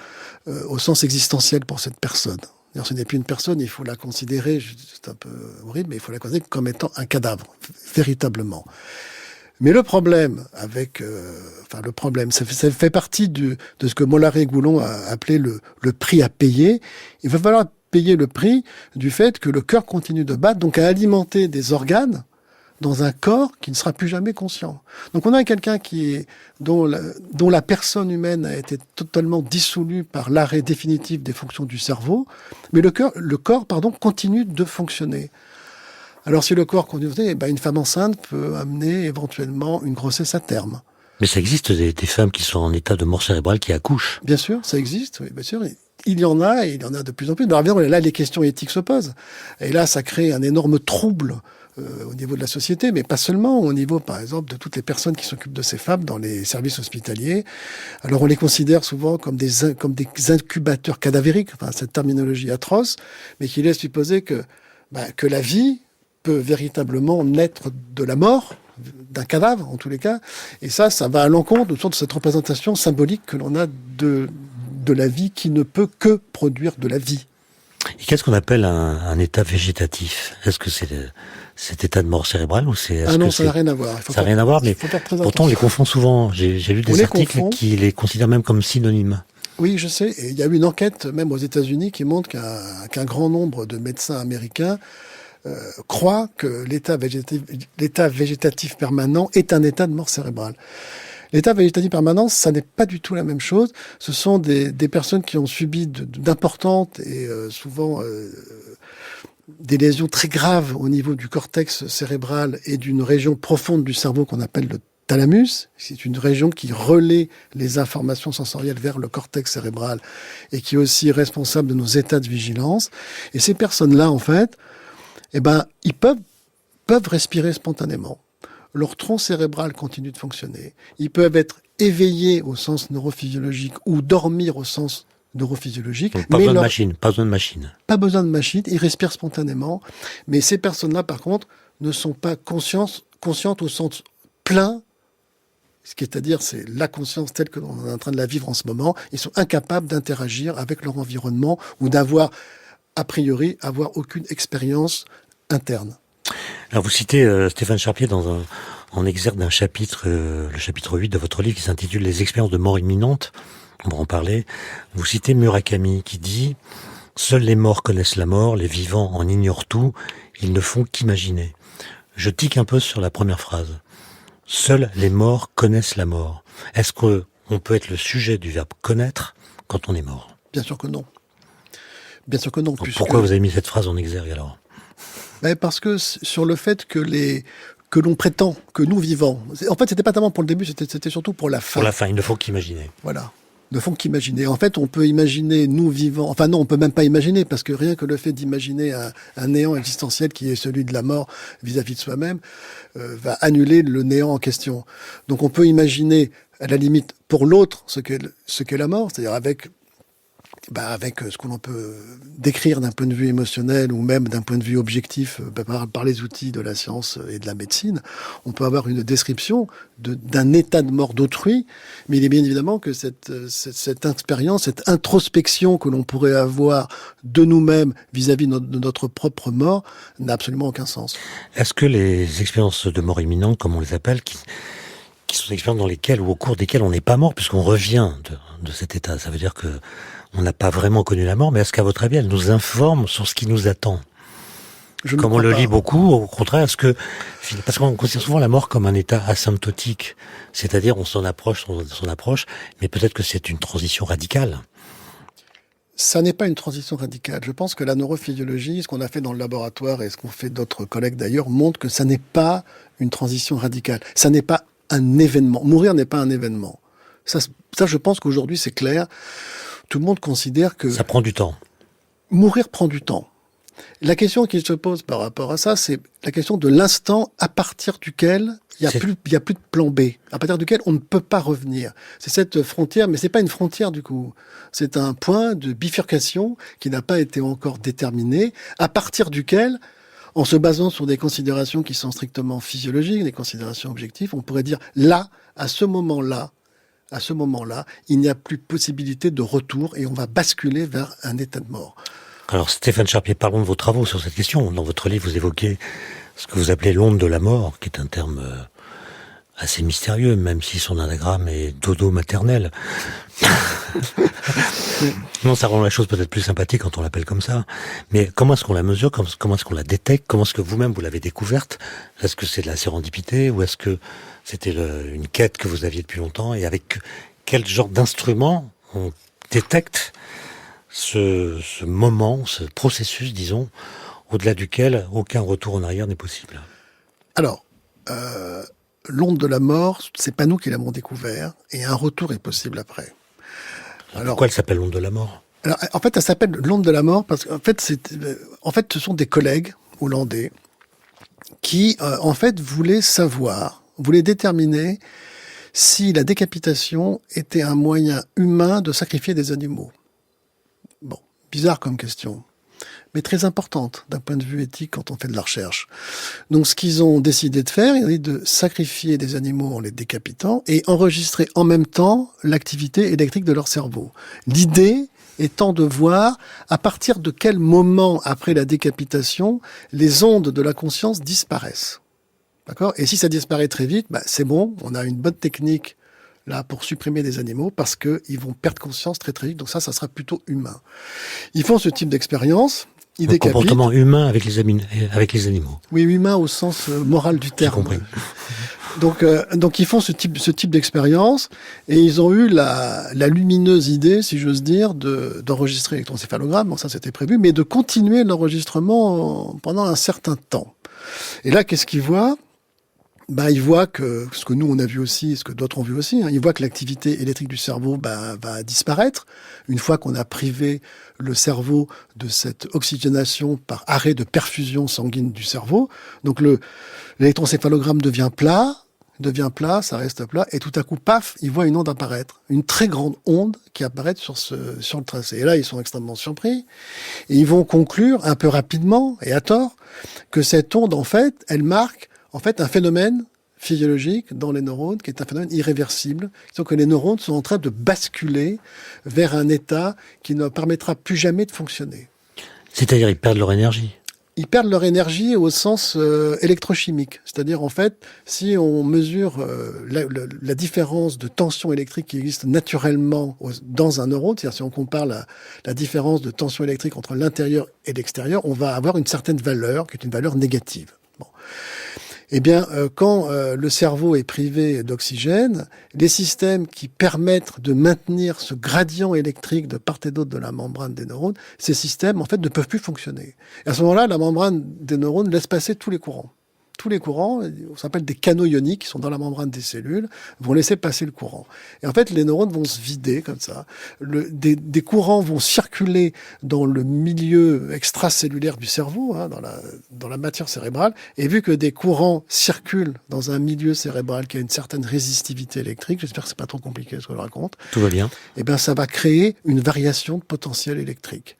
Speaker 2: au sens existentiel pour cette personne. D'ailleurs, ce n'est plus une personne, il faut la considérer, c'est un peu horrible, mais il faut la considérer comme étant un cadavre, véritablement. Mais le problème ça fait partie de ce que Mollaret et Goulon a appelé le prix à payer. Il va falloir payer le prix du fait que le cœur continue de battre, donc à alimenter des organes dans un corps qui ne sera plus jamais conscient. Donc on a quelqu'un dont la personne humaine a été totalement dissolue par l'arrêt définitif des fonctions du cerveau, mais le corps continue de fonctionner. Alors si le corps continue de fonctionner, une femme enceinte peut amener éventuellement une grossesse à terme.
Speaker 1: Mais ça existe des femmes qui sont en état de mort cérébrale qui accouchent.
Speaker 2: Bien sûr, ça existe, oui, bien sûr. il y en a, et il y en a de plus en plus. Mais alors, évidemment, là, les questions éthiques se posent. Et là, ça crée un énorme trouble au niveau de la société, mais pas seulement, au niveau, par exemple, de toutes les personnes qui s'occupent de ces femmes dans les services hospitaliers. Alors, on les considère souvent comme des incubateurs cadavériques, enfin, cette terminologie atroce, mais qui laisse supposer que la vie peut véritablement naître de la mort, d'un cadavre, en tous les cas. Et ça va à l'encontre de cette représentation symbolique que l'on a de la vie qui ne peut que produire de la vie.
Speaker 1: Et qu'est-ce qu'on appelle un état végétatif? Est-ce que c'est cet état de mort cérébrale ou c'est...
Speaker 2: Ah non, ça n'a rien à voir.
Speaker 1: Ça n'a rien à voir, mais pourtant on les confond souvent. J'ai lu des articles qui les considèrent même comme synonymes.
Speaker 2: Oui, je sais. Et il y a eu une enquête, même aux États-Unis, qui montre qu'un grand nombre de médecins américains croient que l'état végétatif permanent est un état de mort cérébrale. L'état végétatif permanent, ça n'est pas du tout la même chose. Ce sont des personnes qui ont subi d'importantes et souvent des lésions très graves au niveau du cortex cérébral et d'une région profonde du cerveau qu'on appelle le thalamus. C'est une région qui relaie les informations sensorielles vers le cortex cérébral et qui est aussi responsable de nos états de vigilance. Et ces personnes-là, en fait, ils peuvent respirer spontanément. Leur tronc cérébral continue de fonctionner. Ils peuvent être éveillés au sens neurophysiologique ou dormir au sens neurophysiologique.
Speaker 1: Donc, pas besoin de machine.
Speaker 2: Pas besoin de machine. Ils respirent spontanément. Mais ces personnes-là, par contre, ne sont pas conscientes au sens plein. C'est-à-dire, c'est la conscience telle que l'on est en train de la vivre en ce moment. Ils sont incapables d'interagir avec leur environnement ou d'avoir, a priori, aucune expérience interne.
Speaker 1: Alors vous citez Stéphane Charpier en exergue d'un chapitre, le chapitre 8 de votre livre qui s'intitule « Les expériences de mort imminente ». On va en parler. Vous citez Murakami qui dit « Seuls les morts connaissent la mort, les vivants en ignorent tout, ils ne font qu'imaginer ». Je tique un peu sur la première phrase. « Seuls les morts connaissent la mort ». Est-ce qu'on peut être le sujet du verbe « connaître » quand on est mort?
Speaker 2: Bien sûr que non. Bien sûr que non.
Speaker 1: Pourquoi vous avez mis cette phrase en exergue alors?
Speaker 2: Parce que sur le fait que l'on prétend que nous vivons, en fait, c'était pas tellement pour le début, c'était surtout pour la fin.
Speaker 1: Pour la fin, il ne faut qu'imaginer.
Speaker 2: Voilà. Ne font qu'imaginer. En fait, on peut imaginer nous vivants. Enfin non, on peut même pas imaginer parce que rien que le fait d'imaginer un néant existentiel qui est celui de la mort vis-à-vis de soi-même va annuler le néant en question. Donc on peut imaginer à la limite pour l'autre ce qu'est la mort, c'est-à-dire avec ce que l'on peut décrire d'un point de vue émotionnel ou même d'un point de vue objectif par les outils de la science et de la médecine, on peut avoir une description d'un état de mort d'autrui, mais il est bien évidemment que cette expérience, cette introspection que l'on pourrait avoir de nous-mêmes vis-à-vis de notre propre mort n'a absolument aucun sens.
Speaker 1: Est-ce que les expériences de mort imminente, comme on les appelle, qui sont des expériences dans lesquelles ou au cours desquelles on n'est pas mort puisqu'on revient de cet état, ça veut dire que on n'a pas vraiment connu la mort, mais est-ce qu'à votre avis, elle nous informe sur ce qui nous attend? Comme on le lit beaucoup, au contraire, parce qu'on considère souvent la mort comme un état asymptotique, c'est-à-dire on s'en approche, mais peut-être que c'est une transition radicale.
Speaker 2: Ça n'est pas une transition radicale. Je pense que la neurophysiologie, ce qu'on a fait dans le laboratoire et ce qu'ont fait d'autres collègues d'ailleurs, montre que ça n'est pas une transition radicale. Ça n'est pas un événement. Mourir n'est pas un événement. Ça, je pense qu'aujourd'hui, c'est clair. Tout le monde considère que...
Speaker 1: Ça prend du temps.
Speaker 2: Mourir prend du temps. La question qui se pose par rapport à ça, c'est la question de l'instant à partir duquel il y a plus de plan B, à partir duquel on ne peut pas revenir. C'est cette frontière, mais c'est pas une frontière du coup. C'est un point de bifurcation qui n'a pas été encore déterminé, à partir duquel, en se basant sur des considérations qui sont strictement physiologiques, des considérations objectives, on pourrait dire là, à ce moment-là, il n'y a plus possibilité de retour et on va basculer vers un état de mort.
Speaker 1: Alors Stéphane Charpier, parlons de vos travaux sur cette question. Dans votre livre, vous évoquez ce que vous appelez l'onde de la mort, qui est un terme assez mystérieux, même si son anagramme est dodo maternel. Non, ça rend la chose peut-être plus sympathique quand on l'appelle comme ça. Mais comment est-ce qu'on la mesure? Comment est-ce qu'on la détecte? Comment est-ce que vous-même vous l'avez découverte? Est-ce que c'est de la sérendipité ou est-ce que c'était une quête que vous aviez depuis longtemps? Et avec quel genre d'instrument on détecte ce moment, ce processus, disons, au-delà duquel aucun retour en arrière n'est possible?
Speaker 2: Alors, l'onde de la mort, c'est pas nous qui l'avons découvert, et un retour est possible après.
Speaker 1: Alors, pourquoi elle s'appelle l'onde de la mort?
Speaker 2: Alors, en fait, elle s'appelle l'onde de la mort parce qu'en fait, ce sont des collègues hollandais qui, en fait, voulaient déterminer si la décapitation était un moyen humain de sacrifier des animaux. Bon, bizarre comme question, mais très importante d'un point de vue éthique quand on fait de la recherche. Donc ce qu'ils ont décidé de faire, c'est de sacrifier des animaux en les décapitant et enregistrer en même temps l'activité électrique de leur cerveau. L'idée étant de voir à partir de quel moment après la décapitation les ondes de la conscience disparaissent. D'accord ? Et si ça disparaît très vite, c'est bon, on a une bonne technique là pour supprimer des animaux parce qu'ils vont perdre conscience très très vite. Donc ça sera plutôt humain. Ils font ce type d'expérience. Ils décapitent.
Speaker 1: Comportement humain avec les animaux.
Speaker 2: Oui, humain au sens moral du terme.
Speaker 1: J'ai compris.
Speaker 2: Donc ils font ce type d'expérience et ils ont eu la lumineuse idée, si j'ose dire, d'enregistrer l'électroencéphalogramme. Bon, ça c'était prévu, mais de continuer l'enregistrement pendant un certain temps. Et là, qu'est-ce qu'ils voient ? Ils voient que, ce que nous on a vu aussi, ce que d'autres ont vu aussi, ils voient que l'activité électrique du cerveau va disparaître une fois qu'on a privé le cerveau de cette oxygénation par arrêt de perfusion sanguine du cerveau. Donc l'électroencéphalogramme devient plat, ça reste plat, et tout à coup, paf, ils voient une onde apparaître, une très grande onde qui apparaît sur le tracé. Et là, ils sont extrêmement surpris, et ils vont conclure un peu rapidement, et à tort, que cette onde, en fait, elle marque un phénomène physiologique dans les neurones qui est un phénomène irréversible. C'est que les neurones sont en train de basculer vers un état qui ne permettra plus jamais de fonctionner.
Speaker 1: C'est-à-dire, ils perdent leur énergie.
Speaker 2: Ils perdent leur énergie au sens électrochimique. C'est-à-dire, en fait, si on mesure la différence de tension électrique qui existe naturellement dans un neurone, c'est-à-dire si on compare la différence de tension électrique entre l'intérieur et l'extérieur, on va avoir une certaine valeur qui est une valeur négative. Bon. Eh bien, quand le cerveau est privé d'oxygène, les systèmes qui permettent de maintenir ce gradient électrique de part et d'autre de la membrane des neurones, ces systèmes, en fait, ne peuvent plus fonctionner. Et à ce moment-là, la membrane des neurones laisse passer tous les courants. Tous les courants, on s'appelle des canaux ioniques qui sont dans la membrane des cellules, vont laisser passer le courant. Et en fait, les neurones vont se vider comme ça. Des courants vont circuler dans le milieu extracellulaire du cerveau, dans la matière cérébrale. Et vu que des courants circulent dans un milieu cérébral qui a une certaine résistivité électrique, j'espère que c'est pas trop compliqué ce que je raconte.
Speaker 1: Tout va bien.
Speaker 2: Eh bien, ça va créer une variation de potentiel électrique.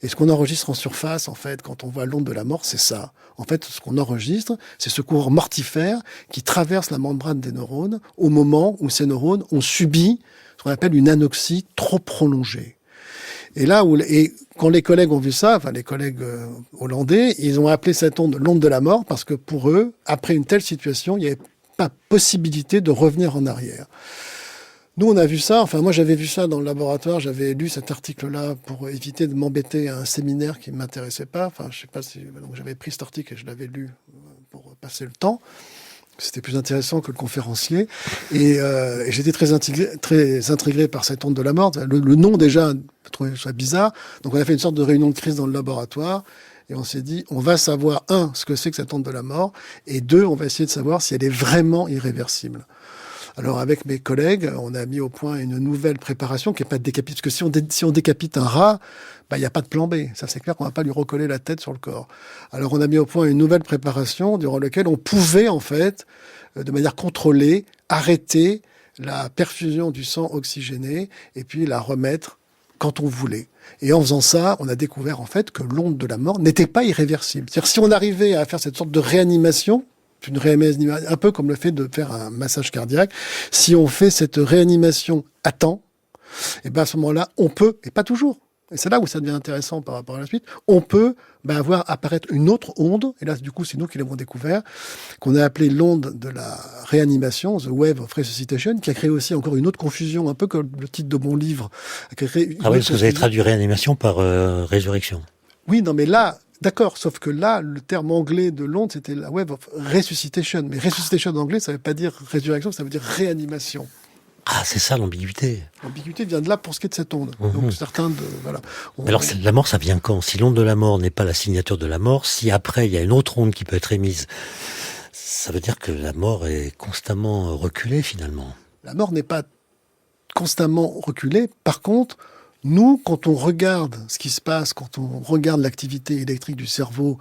Speaker 2: Et ce qu'on enregistre en surface, en fait, quand on voit l'onde de la mort, c'est ça. En fait, ce qu'on enregistre, c'est ce courant mortifère qui traverse la membrane des neurones au moment où ces neurones ont subi ce qu'on appelle une anoxie trop prolongée. Et là quand les collègues ont vu ça, les collègues hollandais, ils ont appelé cette onde l'onde de la mort parce que pour eux, après une telle situation, il n'y avait pas possibilité de revenir en arrière. Nous, on a vu ça, moi j'avais vu ça dans le laboratoire, j'avais lu cet article-là pour éviter de m'embêter à un séminaire qui ne m'intéressait pas. Je sais pas si... Donc j'avais pris cet article et je l'avais lu pour passer le temps. C'était plus intéressant que le conférencier. Et j'étais très intrigué par cette onde de la mort. Le nom déjà, je trouvais ça bizarre. Donc on a fait une sorte de réunion de crise dans le laboratoire. Et on s'est dit, on va savoir, ce que c'est que cette onde de la mort. Et deux, on va essayer de savoir si elle est vraiment irréversible. Alors avec mes collègues, on a mis au point une nouvelle préparation qui n'est pas de décapiter. Parce que si on décapite un rat, il n'y a pas de plan B. Ça, c'est clair qu'on ne va pas lui recoller la tête sur le corps. Alors on a mis au point une nouvelle préparation durant laquelle on pouvait, en fait, de manière contrôlée, arrêter la perfusion du sang oxygéné et puis la remettre quand on voulait. Et en faisant ça, on a découvert, en fait, que l'onde de la mort n'était pas irréversible. C'est-à-dire si on arrivait à faire cette sorte de réanimation, une réanimation, un peu comme le fait de faire un massage cardiaque. Si on fait cette réanimation à temps, et à ce moment-là, on peut, et pas toujours, et c'est là où ça devient intéressant par rapport à la suite, on peut avoir apparaître une autre onde, et là, du coup, c'est nous qui l'avons découvert, qu'on a appelé l'onde de la réanimation, The Wave of Resuscitation, qui a créé aussi encore une autre confusion, un peu comme le titre de mon livre.
Speaker 1: Parce que vous avez traduit réanimation par résurrection.
Speaker 2: Oui, non, mais là... D'accord, sauf que là, le terme anglais de l'onde, c'était la wave of resuscitation. Mais resuscitation en anglais, ça ne veut pas dire résurrection, ça veut dire réanimation.
Speaker 1: Ah, c'est ça l'ambiguïté.
Speaker 2: L'ambiguïté vient de là pour ce qui est de cette onde. Donc certains voilà.
Speaker 1: Alors la mort, ça vient quand ? Si l'onde de la mort n'est pas la signature de la mort, si après il y a une autre onde qui peut être émise, ça veut dire que la mort est constamment reculée finalement.
Speaker 2: La mort n'est pas constamment reculée. Par contre, Nous, quand on regarde ce qui se passe, quand on regarde l'activité électrique du cerveau,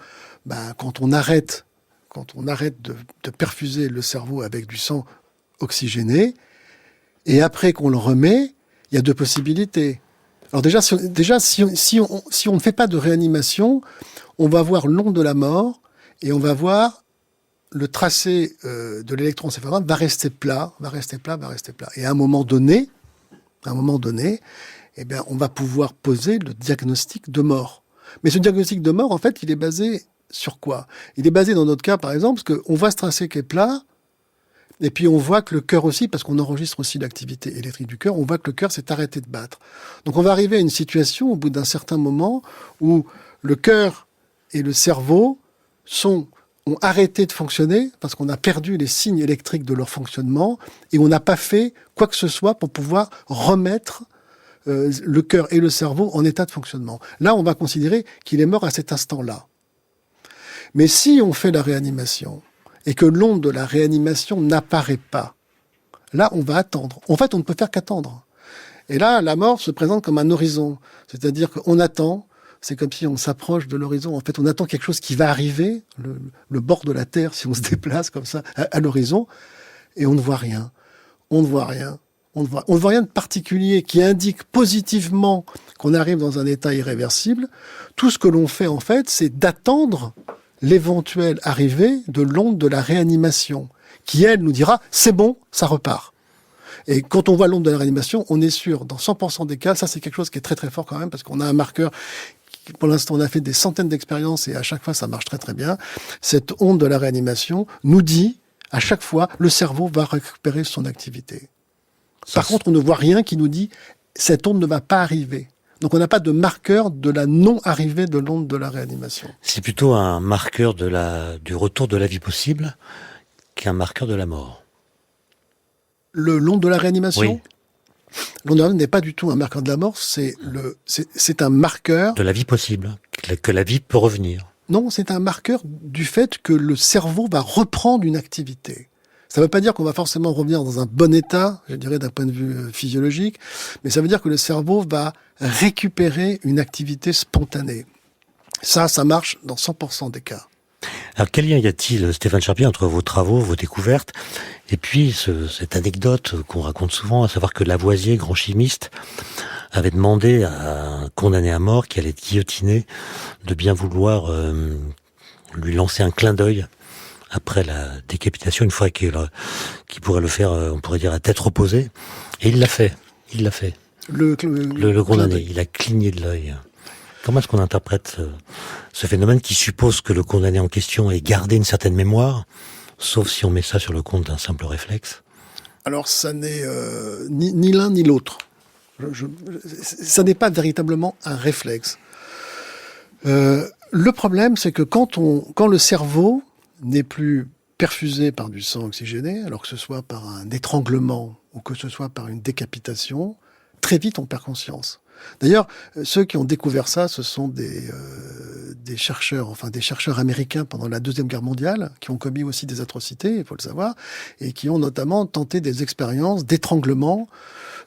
Speaker 2: quand on arrête de perfuser le cerveau avec du sang oxygéné, et après qu'on le remet, il y a deux possibilités. Alors déjà, si on ne fait pas de réanimation, on va voir l'onde de la mort et on va voir le tracé de l'électroencéphalogramme va rester plat. Et à un moment donné, eh bien, on va pouvoir poser le diagnostic de mort. Mais ce diagnostic de mort, en fait, il est basé sur quoi? Il est basé dans notre cas, par exemple, parce qu'on voit ce tracé qui est plat, et puis on voit que le cœur aussi, parce qu'on enregistre aussi l'activité électrique du cœur, on voit que le cœur s'est arrêté de battre. Donc on va arriver à une situation, au bout d'un certain moment, où le cœur et le cerveau ont arrêté de fonctionner parce qu'on a perdu les signes électriques de leur fonctionnement et on n'a pas fait quoi que ce soit pour pouvoir remettre le cœur et le cerveau en état de fonctionnement. Là, on va considérer qu'il est mort à cet instant-là. Mais si on fait la réanimation et que l'onde de la réanimation n'apparaît pas, là, on va attendre. En fait, on ne peut faire qu'attendre. Et là, la mort se présente comme un horizon. C'est-à-dire qu'on attend, c'est comme si on s'approche de l'horizon. En fait, on attend quelque chose qui va arriver, le bord de la Terre, si on se déplace comme ça, à l'horizon, et on ne voit rien. On ne voit rien. On ne voit rien de particulier qui indique positivement qu'on arrive dans un état irréversible. Tout ce que l'on fait, en fait, c'est d'attendre l'éventuelle arrivée de l'onde de la réanimation, qui, elle, nous dira « c'est bon, ça repart ». Et quand on voit l'onde de la réanimation, on est sûr, dans 100% des cas, ça c'est quelque chose qui est très très fort quand même, parce qu'on a un marqueur, pour l'instant on a fait des centaines d'expériences et à chaque fois ça marche très très bien. Cette onde de la réanimation nous dit, à chaque fois, le cerveau va récupérer son activité. Par contre, on ne voit rien qui nous dit, cette onde ne va pas arriver. Donc on n'a pas de marqueur de la non-arrivée de l'onde de la réanimation.
Speaker 1: C'est plutôt un marqueur du retour de la vie possible qu'un marqueur de la mort.
Speaker 2: L'onde de la réanimation?
Speaker 1: Oui.
Speaker 2: L'onde de la réanimation n'est pas du tout un marqueur de la mort, c'est un marqueur...
Speaker 1: De la vie possible, que la vie peut revenir.
Speaker 2: Non, c'est un marqueur du fait que le cerveau va reprendre une activité. Ça ne veut pas dire qu'on va forcément revenir dans un bon état, je dirais d'un point de vue physiologique, mais ça veut dire que le cerveau va récupérer une activité spontanée. Ça marche dans 100% des cas.
Speaker 1: Alors quel lien y a-t-il, Stéphane Charpier, entre vos travaux, vos découvertes, et puis cette anecdote qu'on raconte souvent, à savoir que Lavoisier, grand chimiste, avait demandé à un condamné à mort qui allait être guillotiné de bien vouloir lui lancer un clin d'œil après la décapitation, une fois qu'il pourrait le faire, on pourrait dire, à tête reposée. Et il l'a fait. Le condamné, il a cligné de l'œil. Comment est-ce qu'on interprète ce phénomène qui suppose que le condamné en question ait gardé une certaine mémoire, sauf si on met ça sur le compte d'un simple réflexe?
Speaker 2: Alors, ça n'est ni l'un ni l'autre. Ça n'est pas véritablement un réflexe. Le problème, c'est que quand le cerveau n'est plus perfusé par du sang oxygéné, alors que ce soit par un étranglement ou que ce soit par une décapitation, très vite on perd conscience. D'ailleurs, ceux qui ont découvert ça, ce sont des chercheurs américains pendant la Deuxième Guerre mondiale, qui ont commis aussi des atrocités, il faut le savoir, et qui ont notamment tenté des expériences d'étranglement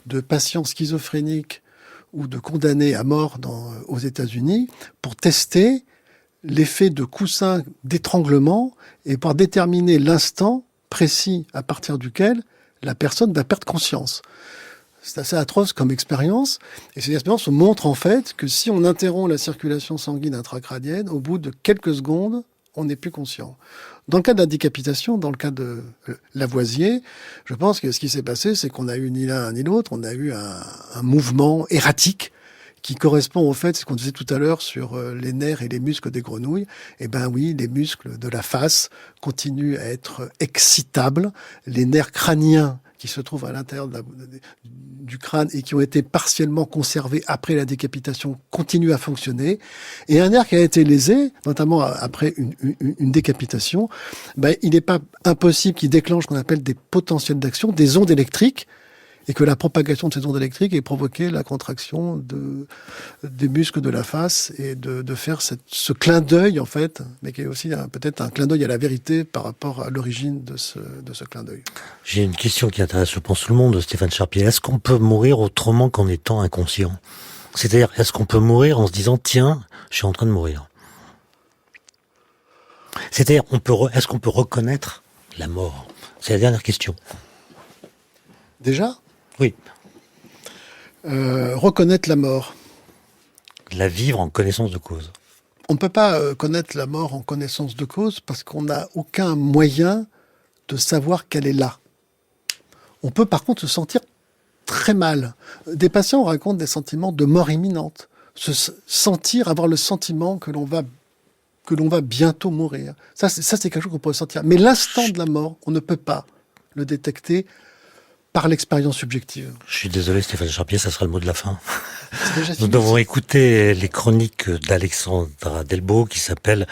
Speaker 2: de patients schizophréniques ou de condamnés à mort aux États-Unis pour tester l'effet de coussin d'étranglement et pour déterminer l'instant précis à partir duquel la personne va perdre conscience. C'est assez atroce comme expérience, et ces expériences montrent en fait que si on interrompt la circulation sanguine intracrânienne, au bout de quelques secondes, on n'est plus conscient. Dans le cas de la décapitation, dans le cas de Lavoisier, je pense que ce qui s'est passé, c'est qu'on a eu ni l'un ni l'autre, on a eu un mouvement erratique qui correspond au fait, ce qu'on disait tout à l'heure sur les nerfs et les muscles des grenouilles. Eh ben oui, les muscles de la face continuent à être excitables. Les nerfs crâniens qui se trouvent à l'intérieur du crâne et qui ont été partiellement conservés après la décapitation continuent à fonctionner. Et un nerf qui a été lésé, notamment après une décapitation, ben, il n'est pas impossible qu'il déclenche ce qu'on appelle des potentiels d'action, des ondes électriques, et que la propagation de ces ondes électriques ait provoqué la contraction des muscles de la face et de faire ce clin d'œil, en fait, mais qui est aussi peut-être un clin d'œil à la vérité par rapport à l'origine de ce clin d'œil.
Speaker 1: J'ai une question qui intéresse, je pense, tout le monde, Stéphane Charpier. Est-ce qu'on peut mourir autrement qu'en étant inconscient? C'est-à-dire, est-ce qu'on peut mourir en se disant, tiens, je suis en train de mourir? C'est-à-dire, est-ce qu'on peut reconnaître la mort? C'est la dernière question.
Speaker 2: Déjà,
Speaker 1: Oui.
Speaker 2: reconnaître la mort.
Speaker 1: La vivre en connaissance de cause.
Speaker 2: On ne peut pas connaître la mort en connaissance de cause parce qu'on n'a aucun moyen de savoir qu'elle est là. On peut par contre se sentir très mal. Des patients racontent des sentiments de mort imminente. Avoir le sentiment que l'on va bientôt mourir. Ça, c'est quelque chose qu'on peut ressentir. Mais l'instant de la mort, on ne peut pas le détecter par l'expérience subjective.
Speaker 1: Je suis désolé, Stéphane Charpier, ça sera le mot de la fin.
Speaker 2: C'est déjà
Speaker 1: Nous
Speaker 2: fini,
Speaker 1: devons écouter les chroniques d'Alexandra Delbo qui s'appellent